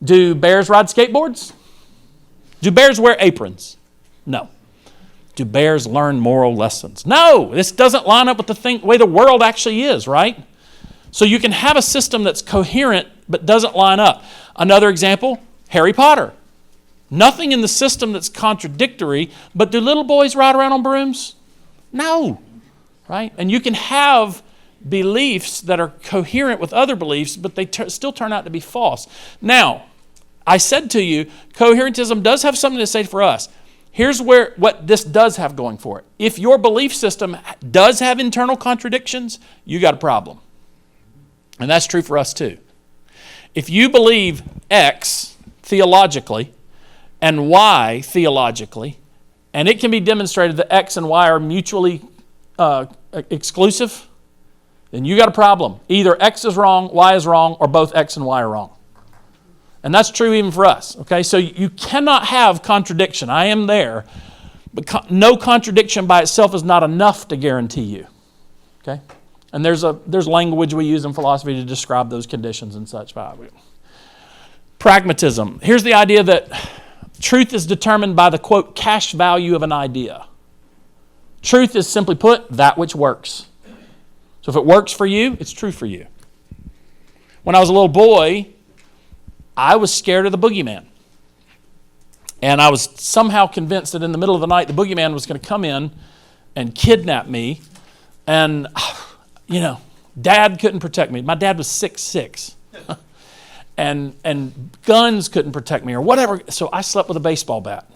Do bears ride skateboards? Do bears wear aprons? No. Do bears learn moral lessons? No, this doesn't line up with the way the world actually is, right? So you can have a system that's coherent but doesn't line up. Another example, Harry Potter. Nothing in the system that's contradictory, but do little boys ride around on brooms? No, right? And you can have beliefs that are coherent with other beliefs, but they still turn out to be false. Now, I said to you, coherentism does have something to say for us. Here's what this does have going for it. If your belief system does have internal contradictions, you got a problem. And that's true for us too. If you believe X theologically and Y theologically, and it can be demonstrated that X and Y are mutually exclusive, then you got a problem. Either X is wrong, Y is wrong, or both X and Y are wrong. And that's true even for us, okay? So you cannot have contradiction. I am there. But no contradiction by itself is not enough to guarantee you, okay? And there's language we use in philosophy to describe those conditions and such. Pragmatism. Here's the idea that truth is determined by the, quote, cash value of an idea. Truth is, simply put, that which works. So if it works for you, it's true for you. When I was a little boy, I was scared of the boogeyman. And I was somehow convinced that in the middle of the night, the boogeyman was going to come in and kidnap me. And, Dad couldn't protect me. My dad was 6'6". and guns couldn't protect me or whatever. So I slept with a baseball bat.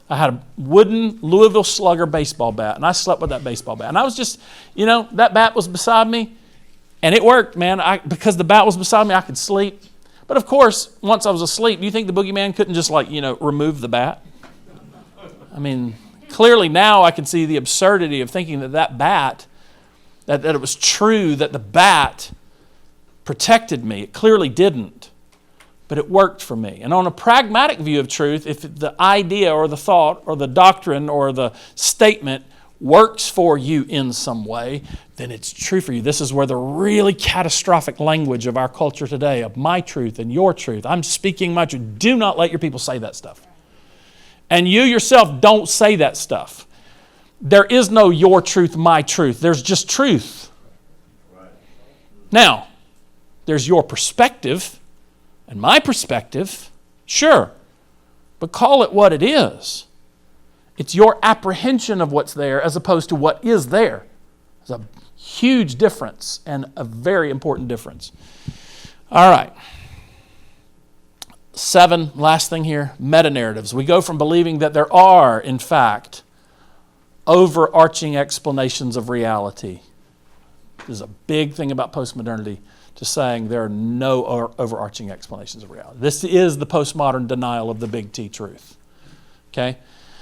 I had a wooden Louisville Slugger baseball bat, and I slept with that baseball bat. And I was just, that bat was beside me, and it worked, man. Because the bat was beside me, I could sleep. But of course, once I was asleep, you think the boogeyman couldn't just remove the bat? I mean, clearly now I can see the absurdity of thinking that bat, that it was true that the bat protected me. It clearly didn't, but it worked for me. And on a pragmatic view of truth, if the idea or the thought or the doctrine or the statement works for you in some way, then it's true for you. This is where the really catastrophic language of our culture today, of my truth and your truth, I'm speaking my truth. Do not let your people say that stuff. And you yourself don't say that stuff. There is no your truth, my truth. There's just truth. Now, there's your perspective and my perspective, sure, but call it what it is. It's your apprehension of what's there as opposed to what is there. There's a huge difference and a very important difference. All right. 7, last thing here, meta-narratives. We go from believing that there are, in fact, overarching explanations of reality. This is a big thing about postmodernity, to saying there are no overarching explanations of reality. This is the postmodern denial of the big T truth. Okay?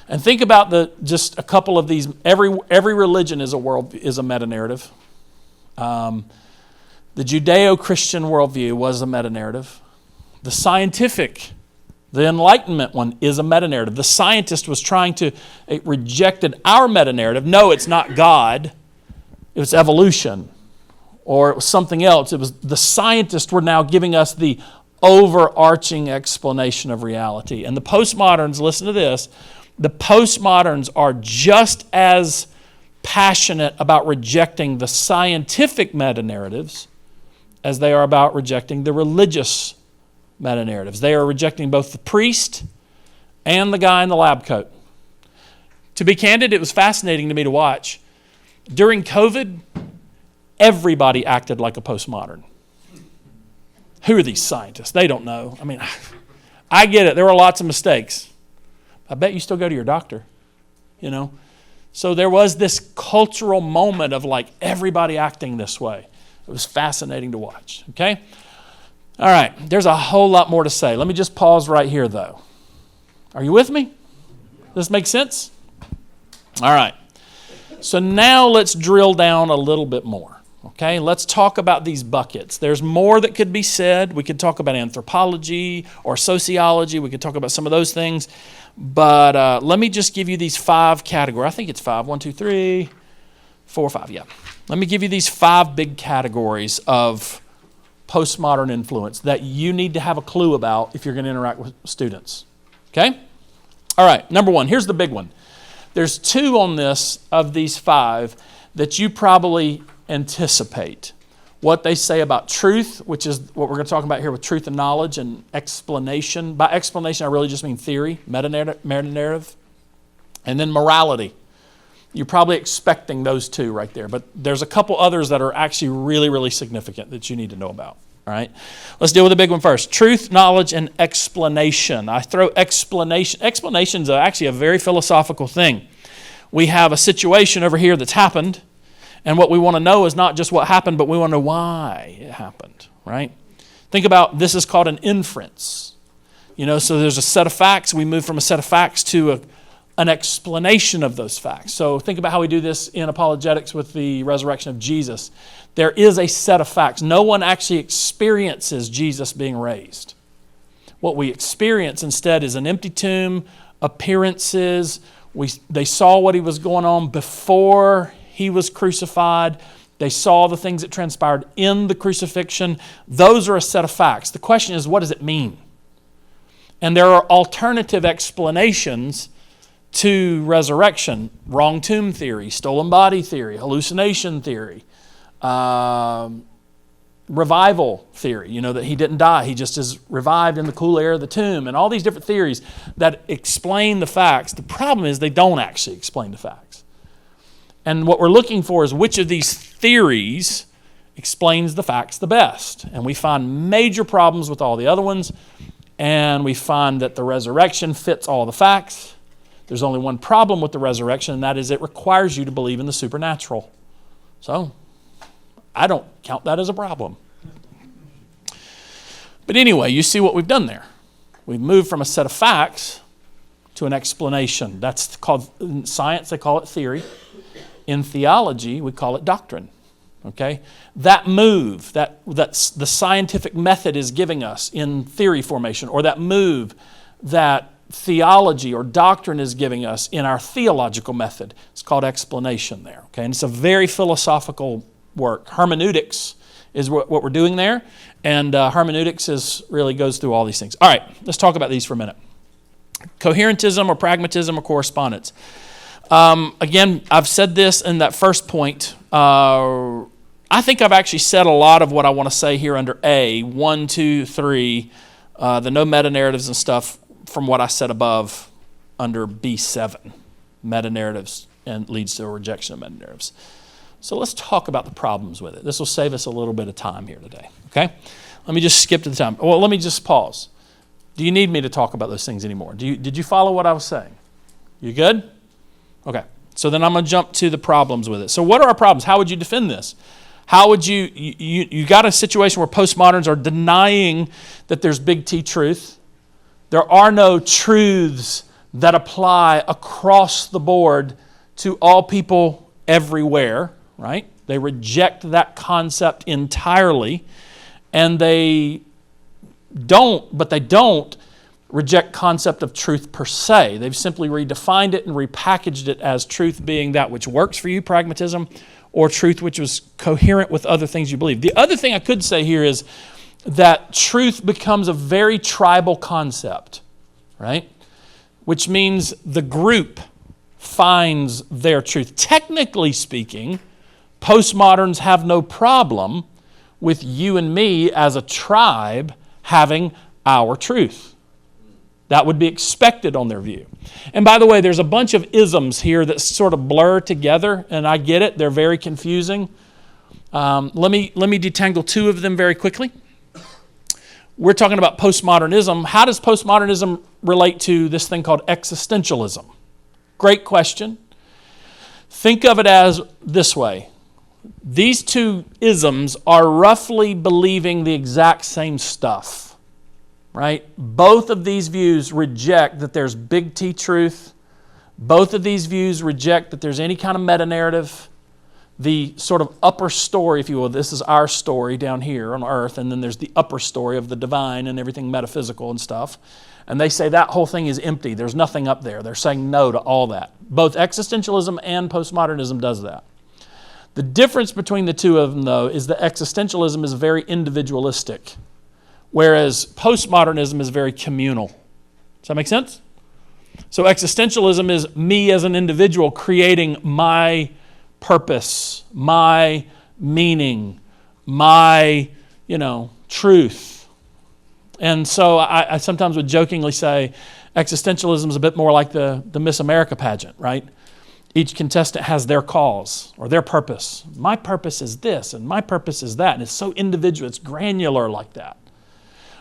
And think about just a couple of these. Every religion is a meta-narrative. The Judeo-Christian worldview was a meta-narrative. The scientific, the Enlightenment one, is a meta-narrative. The scientist was it rejected our meta-narrative. No, it's not God. It was evolution. Or it was something else. It was the scientists were now giving us the overarching explanation of reality. And the postmoderns, listen to this, the postmoderns are just as passionate about rejecting the scientific meta-narratives as they are about rejecting the religious meta-narratives. They are rejecting both the priest and the guy in the lab coat. To be candid, it was fascinating to me to watch. During COVID, everybody acted like a postmodern. Who are these scientists? They don't know. I mean, I get it. There were lots of mistakes. I bet you still go to your doctor, So there was this cultural moment of everybody acting this way. It was fascinating to watch, okay? All right, there's a whole lot more to say. Let me just pause right here, though. Are you with me? Does this make sense? All right. So now let's drill down a little bit more. Okay, let's talk about these buckets. There's more that could be said. We could talk about anthropology or sociology. We could talk about some of those things. But let me just give you these 5 categories. I think it's 5. 1, 2, 3, 4, 5. Yeah. Let me give you these 5 big categories of postmodern influence that you need to have a clue about if you're going to interact with students. Okay? All right. Number 1. Here's the big one. There's 2 on this of these 5 that you probably anticipate. what they say about truth, which is what we're going to talk about here with truth and knowledge and explanation. By explanation, I really just mean theory, meta-narrative, and then morality. You're probably expecting those two right there, but there's a couple others that are actually really, really significant that you need to know about. All right, let's deal with the big one first. Truth, knowledge, and explanation. I throw explanation. Explanation is actually a very philosophical thing. We have a situation over here that's happened, and what we want to know is not just what happened, but we want to know why it happened, right? Think about, this is called an inference. So there's a set of facts. We move from a set of facts to an explanation of those facts. So think about how we do this in apologetics with the resurrection of Jesus. There is a set of facts. No one actually experiences Jesus being raised. What we experience instead is an empty tomb, appearances. They saw what he was going on before he was crucified. They saw the things that transpired in the crucifixion. Those are a set of facts. The question is, what does it mean? And there are alternative explanations to resurrection. Wrong tomb theory, stolen body theory, hallucination theory, revival theory, that he didn't die, he just is revived in the cool air of the tomb, and all these different theories that explain the facts. The problem is they don't actually explain the facts. And what we're looking for is which of these theories explains the facts the best. And we find major problems with all the other ones, and we find that the resurrection fits all the facts. There's only one problem with the resurrection, and that is it requires you to believe in the supernatural. So, I don't count that as a problem. But anyway, you see what we've done there. We've moved from a set of facts to an explanation. That's called, in science, they call it theory. In theology, we call it doctrine. Okay? That move, that's the scientific method is giving us in theory formation, or that move that theology or doctrine is giving us in our theological method. It's called explanation there. Okay? And it's a very philosophical work. Hermeneutics is what we're doing there, and hermeneutics really goes through all these things. All right, let's talk about these for a minute. Coherentism or pragmatism or correspondence. Again, I've said this in that first point. I think I've actually said a lot of what I want to say here under A, 1, 2, 3, the no meta-narratives and stuff from what I said above under B7, meta-narratives, and leads to a rejection of meta-narratives. So let's talk about the problems with it. This will save us a little bit of time here today, okay? Let me just skip to the time. Well, let me just pause. Do you need me to talk about those things anymore? Did you follow what I was saying? You good? Okay. So then I'm going to jump to the problems with it. So what are our problems? How would you defend this? How would you got a situation where postmoderns are denying that there's big T truth. There are no truths that apply across the board to all people everywhere, right? They reject that concept entirely, and they don't reject concept of truth per se. They've simply redefined it and repackaged it as truth being that which works for you, pragmatism, or truth which was coherent with other things you believe. The other thing I could say here is that truth becomes a very tribal concept, right? Which means the group finds their truth. Technically speaking, postmoderns have no problem with you and me as a tribe having our truth. That would be expected on their view. And by the way, there's a bunch of isms here that sort of blur together, and I get it. They're very confusing. Let me detangle two of them very quickly. We're talking about postmodernism. How does postmodernism relate to this thing called existentialism? Great question. Think of it as this way. These two isms are roughly believing the exact same stuff, right? Both of these views reject that there's big T truth. Both of these views reject that there's any kind of meta-narrative. The sort of upper story, if you will, this is our story down here on earth, and then there's the upper story of the divine and everything metaphysical and stuff. And they say that whole thing is empty. There's nothing up there. They're saying no to all that. Both existentialism and postmodernism does that. The difference between the two of them, though, is that existentialism is very individualistic, whereas postmodernism is very communal. Does that make sense? So existentialism is me as an individual creating my purpose, my meaning, my, truth. And so I sometimes would jokingly say existentialism is a bit more like the Miss America pageant, right? Each contestant has their cause or their purpose. My purpose is this, and my purpose is that. And it's so individual, it's granular like that.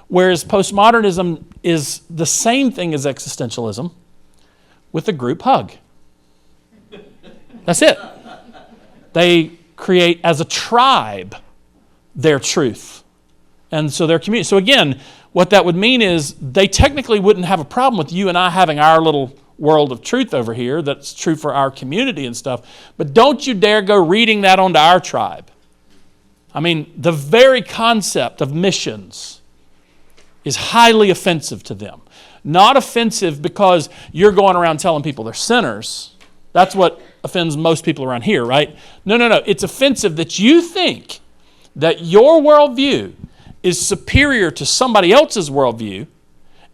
Whereas postmodernism is the same thing as existentialism with a group hug. That's it. They create as a tribe their truth. And so their community. So again, what that would mean is they technically wouldn't have a problem with you and I having our little world of truth over here that's true for our community and stuff. But don't you dare go reading that onto our tribe. I mean, the very concept of missions is highly offensive to them. Not offensive because you're going around telling people they're sinners. That's what offends most people around here, right? No. It's offensive that you think that your worldview is superior to somebody else's worldview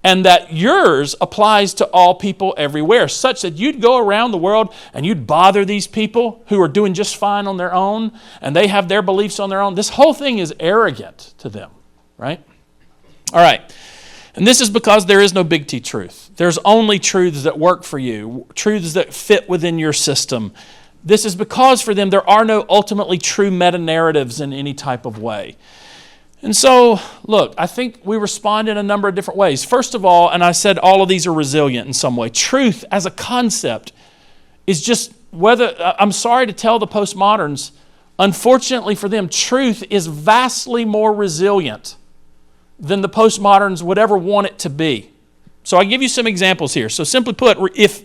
and that yours applies to all people everywhere, such that you'd go around the world and you'd bother these people who are doing just fine on their own and they have their beliefs on their own. This whole thing is arrogant to them, right? All right. And this is because there is no big T truth. There's only truths that work for you, truths that fit within your system. This is because for them there are no ultimately true meta-narratives in any type of way. And so, look, I think we respond in a number of different ways. First of all, and I said all of these are resilient in some way, truth as a concept is just I'm sorry to tell the postmoderns, unfortunately for them, truth is vastly more resilient than the postmoderns would ever want it to be. So I'll give you some examples here. So simply put, if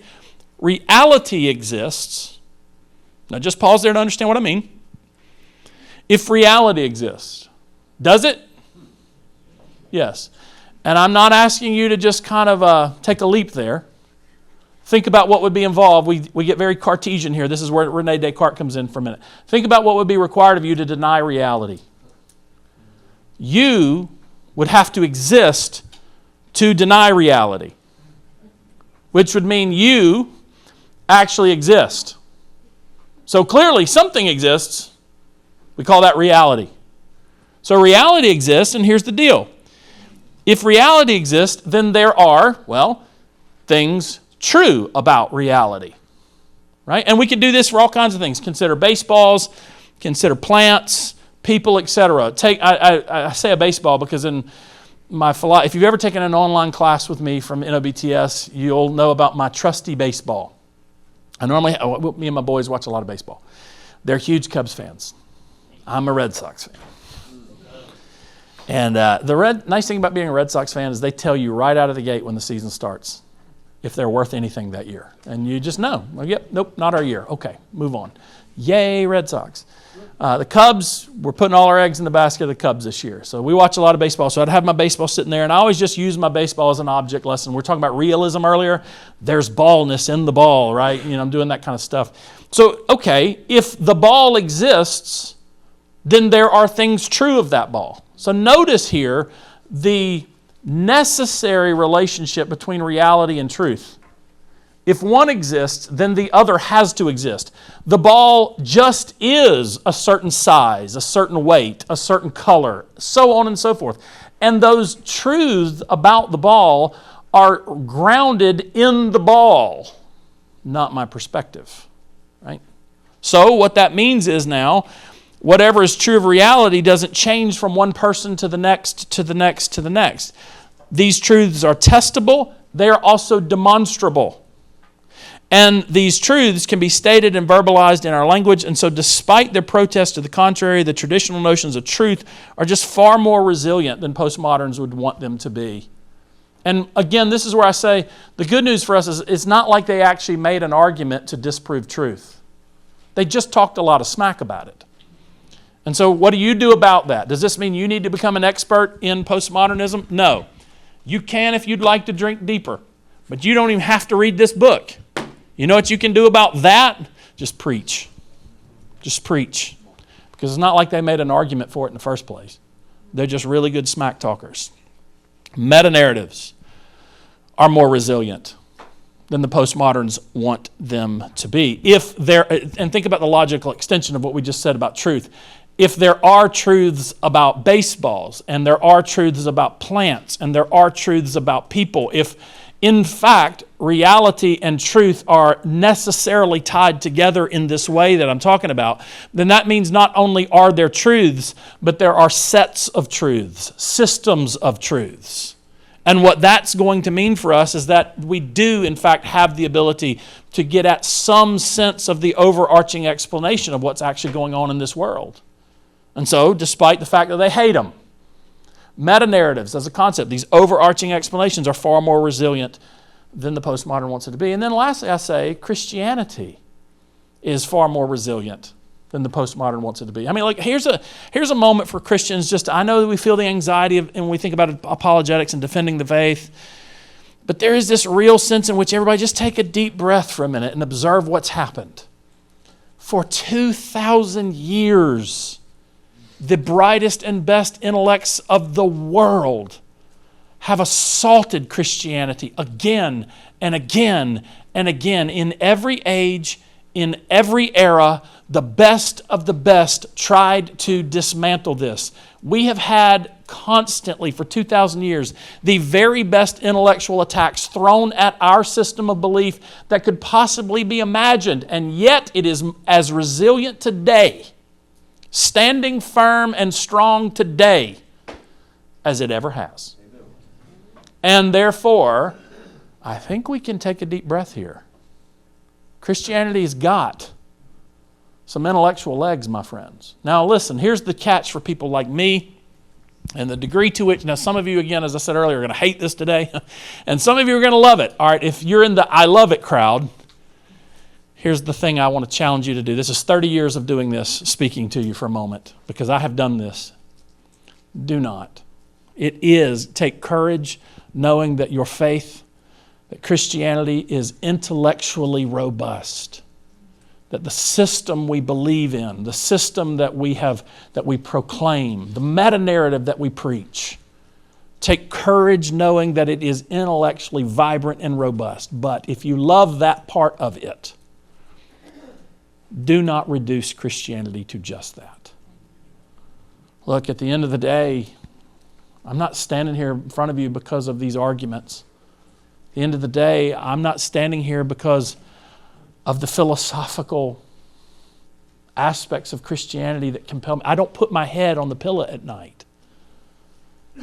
reality exists, now just pause there to understand what I mean. If reality exists, does it? Yes. And I'm not asking you to just kind of take a leap there. Think about what would be involved. We get very Cartesian here. This is where Rene Descartes comes in for a minute. Think about what would be required of you to deny reality. You would have to exist to deny reality, which would mean you actually exist. So clearly something exists. We call that reality. So reality exists, and here's the deal. If reality exists, then there are, things true about reality, right? And we could do this for all kinds of things. Consider baseballs, consider plants, people, etc. I say a baseball because in my if you've ever taken an online class with me from NOBTS, you'll know about my trusty baseball. Me and my boys watch a lot of baseball. They're huge Cubs fans. I'm a Red Sox fan. And the nice thing about being a Red Sox fan is they tell you right out of the gate when the season starts if they're worth anything that year. And you just know. Nope, not our year. Okay, move on. Yay, Red Sox. The Cubs, we're putting all our eggs in the basket of the Cubs this year. So we watch a lot of baseball. So I'd have my baseball sitting there, and I always just use my baseball as an object lesson. We're talking about realism earlier. There's ballness in the ball, right? I'm doing that kind of stuff. So, okay, if the ball exists, then there are things true of that ball. So notice here the necessary relationship between reality and truth. If one exists, then the other has to exist. The ball just is a certain size, a certain weight, a certain color, so on and so forth. And those truths about the ball are grounded in the ball, not my perspective, right? So what that means is now, whatever is true of reality doesn't change from one person to the next, to the next, to the next. These truths are testable. They are also demonstrable. And these truths can be stated and verbalized in our language. And so despite their protest to the contrary, the traditional notions of truth are just far more resilient than postmoderns would want them to be. And again, this is where I say the good news for us is it's not like they actually made an argument to disprove truth. They just talked a lot of smack about it. And so what do you do about that? Does this mean you need to become an expert in postmodernism? No. You can if you'd like to drink deeper, but you don't even have to read this book. You know what you can do about that? Just preach. Just preach. Because it's not like they made an argument for it in the first place. They're just really good smack talkers. Meta-narratives are more resilient than the postmoderns want them to be. And think about the logical extension of what we just said about truth. if there are truths about baseballs, and there are truths about plants, and there are truths about people, if in fact reality and truth are necessarily tied together in this way that I'm talking about, then that means not only are there truths, but there are sets of truths, systems of truths. And what that's going to mean for us is that we do, in fact, have the ability to get at some sense of the overarching explanation of what's actually going on in this world. And so, despite the fact that they hate them, meta-narratives as a concept, these overarching explanations are far more resilient than the postmodern wants it to be. And then lastly, I say Christianity is far more resilient than the postmodern wants it to be. I mean, like here's a moment for Christians. Just I know that we feel the anxiety of, and when we think about apologetics and defending the faith, but there is this real sense in which everybody just take a deep breath for a minute and observe what's happened. For 2,000 years, the brightest and best intellects of the world have assaulted Christianity again and again and again in every age, in every era. The best of the best tried to dismantle this. We have had constantly for 2,000 years the very best intellectual attacks thrown at our system of belief that could possibly be imagined, and yet it is as resilient today, standing firm and strong today as it ever has. And therefore, I think we can take a deep breath here. Christianity's got some intellectual legs, my friends. Now listen, here's the catch for people like me and the degree to which, now some of you, again, as I said earlier, are going to hate this today, and some of you are going to love it. All right, if you're in the I love it crowd, here's the thing I want to challenge you to do. This is 30 years of doing this, speaking to you for a moment, because I have done this. Do not. Take courage knowing that your faith, that Christianity is intellectually robust, that the system we believe in, the system that we proclaim, the meta-narrative that we preach, take courage knowing that it is intellectually vibrant and robust. But if you love that part of it, do not reduce Christianity to just that. Look, at the end of the day, I'm not standing here in front of you because of these arguments. At the end of the day, I'm not standing here because of the philosophical aspects of Christianity that compel me. I don't put my head on the pillow at night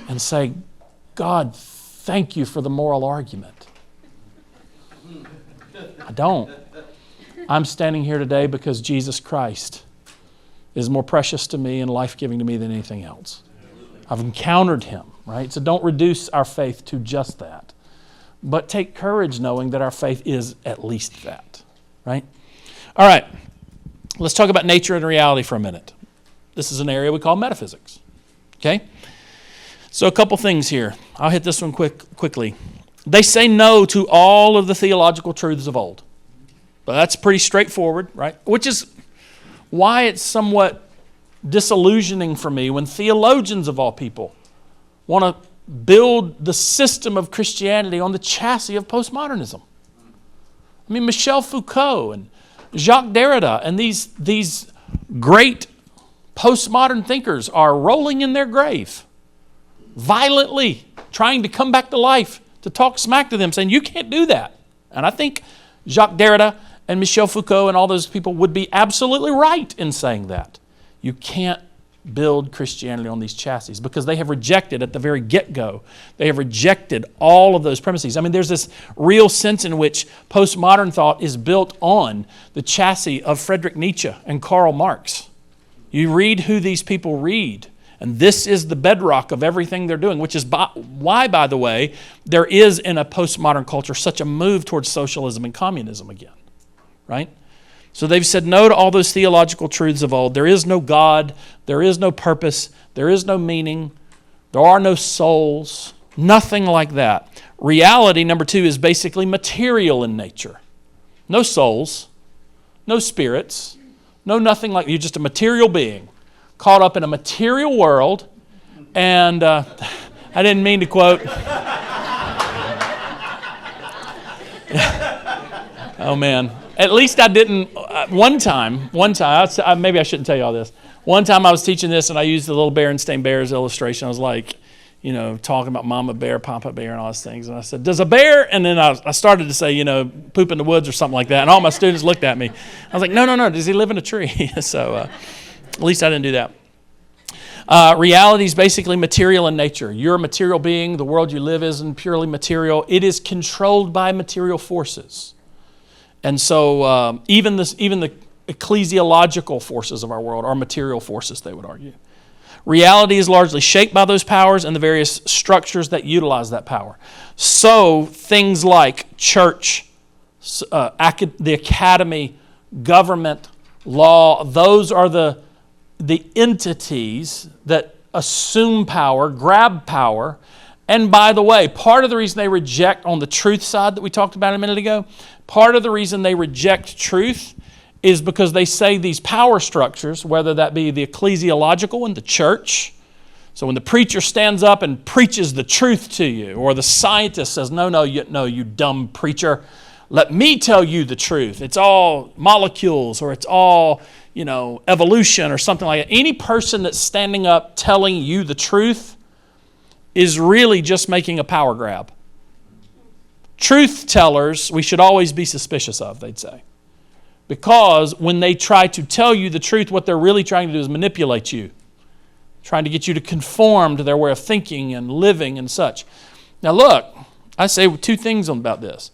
and say, God, thank you for the moral argument. I don't. I'm standing here today because Jesus Christ is more precious to me and life-giving to me than anything else. I've encountered him, right? So don't reduce our faith to just that. But take courage knowing that our faith is at least that, right? All right, let's talk about nature and reality for a minute. This is an area we call metaphysics, okay? So a couple things here. I'll hit this one quickly. They say no to all of the theological truths of old. But that's pretty straightforward, right? Which is why it's somewhat disillusioning for me when theologians of all people want to build the system of Christianity on the chassis of postmodernism. I mean, Michel Foucault and Jacques Derrida and these great postmodern thinkers are rolling in their grave, violently trying to come back to life, to talk smack to them, saying, you can't do that. And I think Jacques Derrida and Michel Foucault and all those people would be absolutely right in saying that. You can't build Christianity on these chassis because they have rejected at the very get-go. They have rejected all of those premises. I mean, there's this real sense in which postmodern thought is built on the chassis of Friedrich Nietzsche and Karl Marx. You read who these people read, and this is the bedrock of everything they're doing, which is why, by the way, there is in a postmodern culture such a move towards socialism and communism again, right? So they've said no to all those theological truths of old. There is no God. There is no purpose. There is no meaning. There are no souls. Nothing like that. Reality, number two, is basically material in nature. No souls. No spirits. No nothing like that. You're just a material being caught up in a material world. And I didn't mean to quote. Oh, man. At least I didn't One time, maybe I shouldn't tell you all this. One time I was teaching this and I used the little Berenstain Bears illustration. I was like, talking about Mama Bear, Papa Bear, and all those things. And I said, does a bear, and then I started to say, poop in the woods or something like that. And all my students looked at me. I was like, no, does he live in a tree? So at least I didn't do that. Reality is basically material in nature. You're a material being. The world you live isn't purely material. It is controlled by material forces. And so even the ecclesiological forces of our world are material forces, they would argue. Reality is largely shaped by those powers and the various structures that utilize that power. So things like church, the academy, government, law, those are the entities that assume power, grab power. And by the way, part of the reason they reject on the truth side that we talked about a minute ago, part of the reason they reject truth is because they say these power structures, whether that be the ecclesiological in the church, so when the preacher stands up and preaches the truth to you, or the scientist says, no, you dumb preacher, let me tell you the truth. It's all molecules, or it's all, evolution or something like that. Any person that's standing up telling you the truth is really just making a power grab. Truth tellers, we should always be suspicious of, they'd say. Because when they try to tell you the truth, what they're really trying to do is manipulate you, trying to get you to conform to their way of thinking and living and such. Now look, I say two things about this.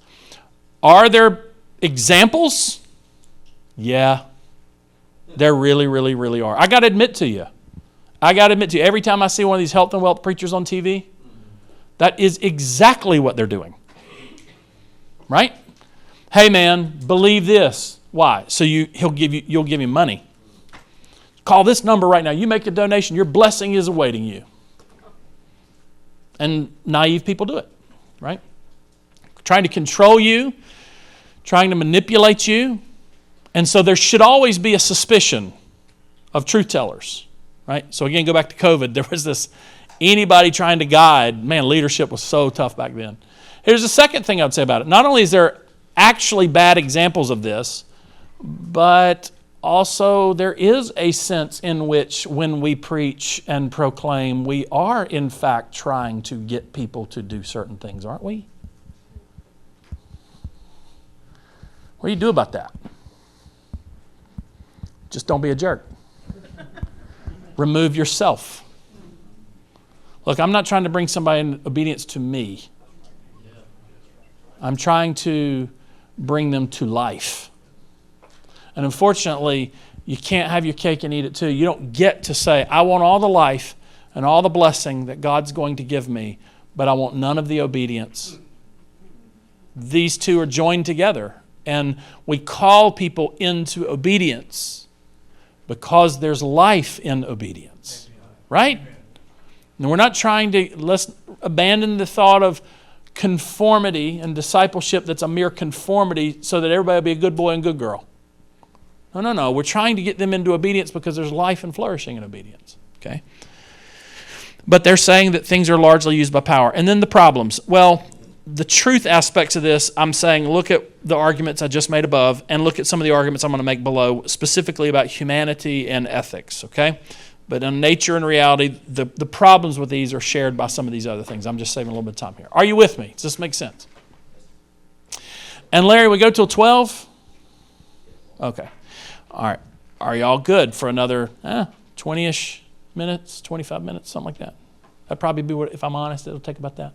Are there examples? Yeah, there really, really, really are. I got to admit to you, every time I see one of these health and wealth preachers on TV, that is exactly what they're doing. Right? Hey man, believe this. Why? So you'll give you money. Call this number right now. You make a donation, your blessing is awaiting you. And naive people do it, right? Trying to control you, trying to manipulate you. And so there should always be a suspicion of truth tellers, right? So again, go back to COVID. There was anybody trying to guide. Man, leadership was so tough back then. Here's the second thing I would say about it. Not only is there actually bad examples of this, but also there is a sense in which when we preach and proclaim, we are in fact trying to get people to do certain things, aren't we? What do you do about that? Just don't be a jerk. Remove yourself. Look, I'm not trying to bring somebody in obedience to me. I'm trying to bring them to life. And unfortunately, you can't have your cake and eat it too. You don't get to say, I want all the life and all the blessing that God's going to give me, but I want none of the obedience. These two are joined together, and we call people into obedience because there's life in obedience, right? And we're not trying to, let's abandon the thought of conformity and discipleship that's a mere conformity so that everybody will be a good boy and good girl. No. We're trying to get them into obedience because there's life and flourishing in obedience. Okay? But they're saying that things are largely used by power. And then the problems. Well, the truth aspects of this, I'm saying look at the arguments I just made above and look at some of the arguments I'm going to make below, specifically about humanity and ethics. Okay? But in nature and reality, the problems with these are shared by some of these other things. I'm just saving a little bit of time here. Are you with me? Does this make sense? And Larry, we go till 12? Okay. All right. Are y'all good for another 20-ish minutes, 25 minutes, something like that? That'd probably be what, if I'm honest, it'll take about that.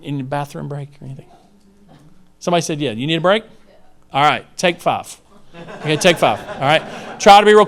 In your bathroom break or anything? Somebody said, yeah. You need a break? All right. Take 5. Okay, take 5. All right. Try to be real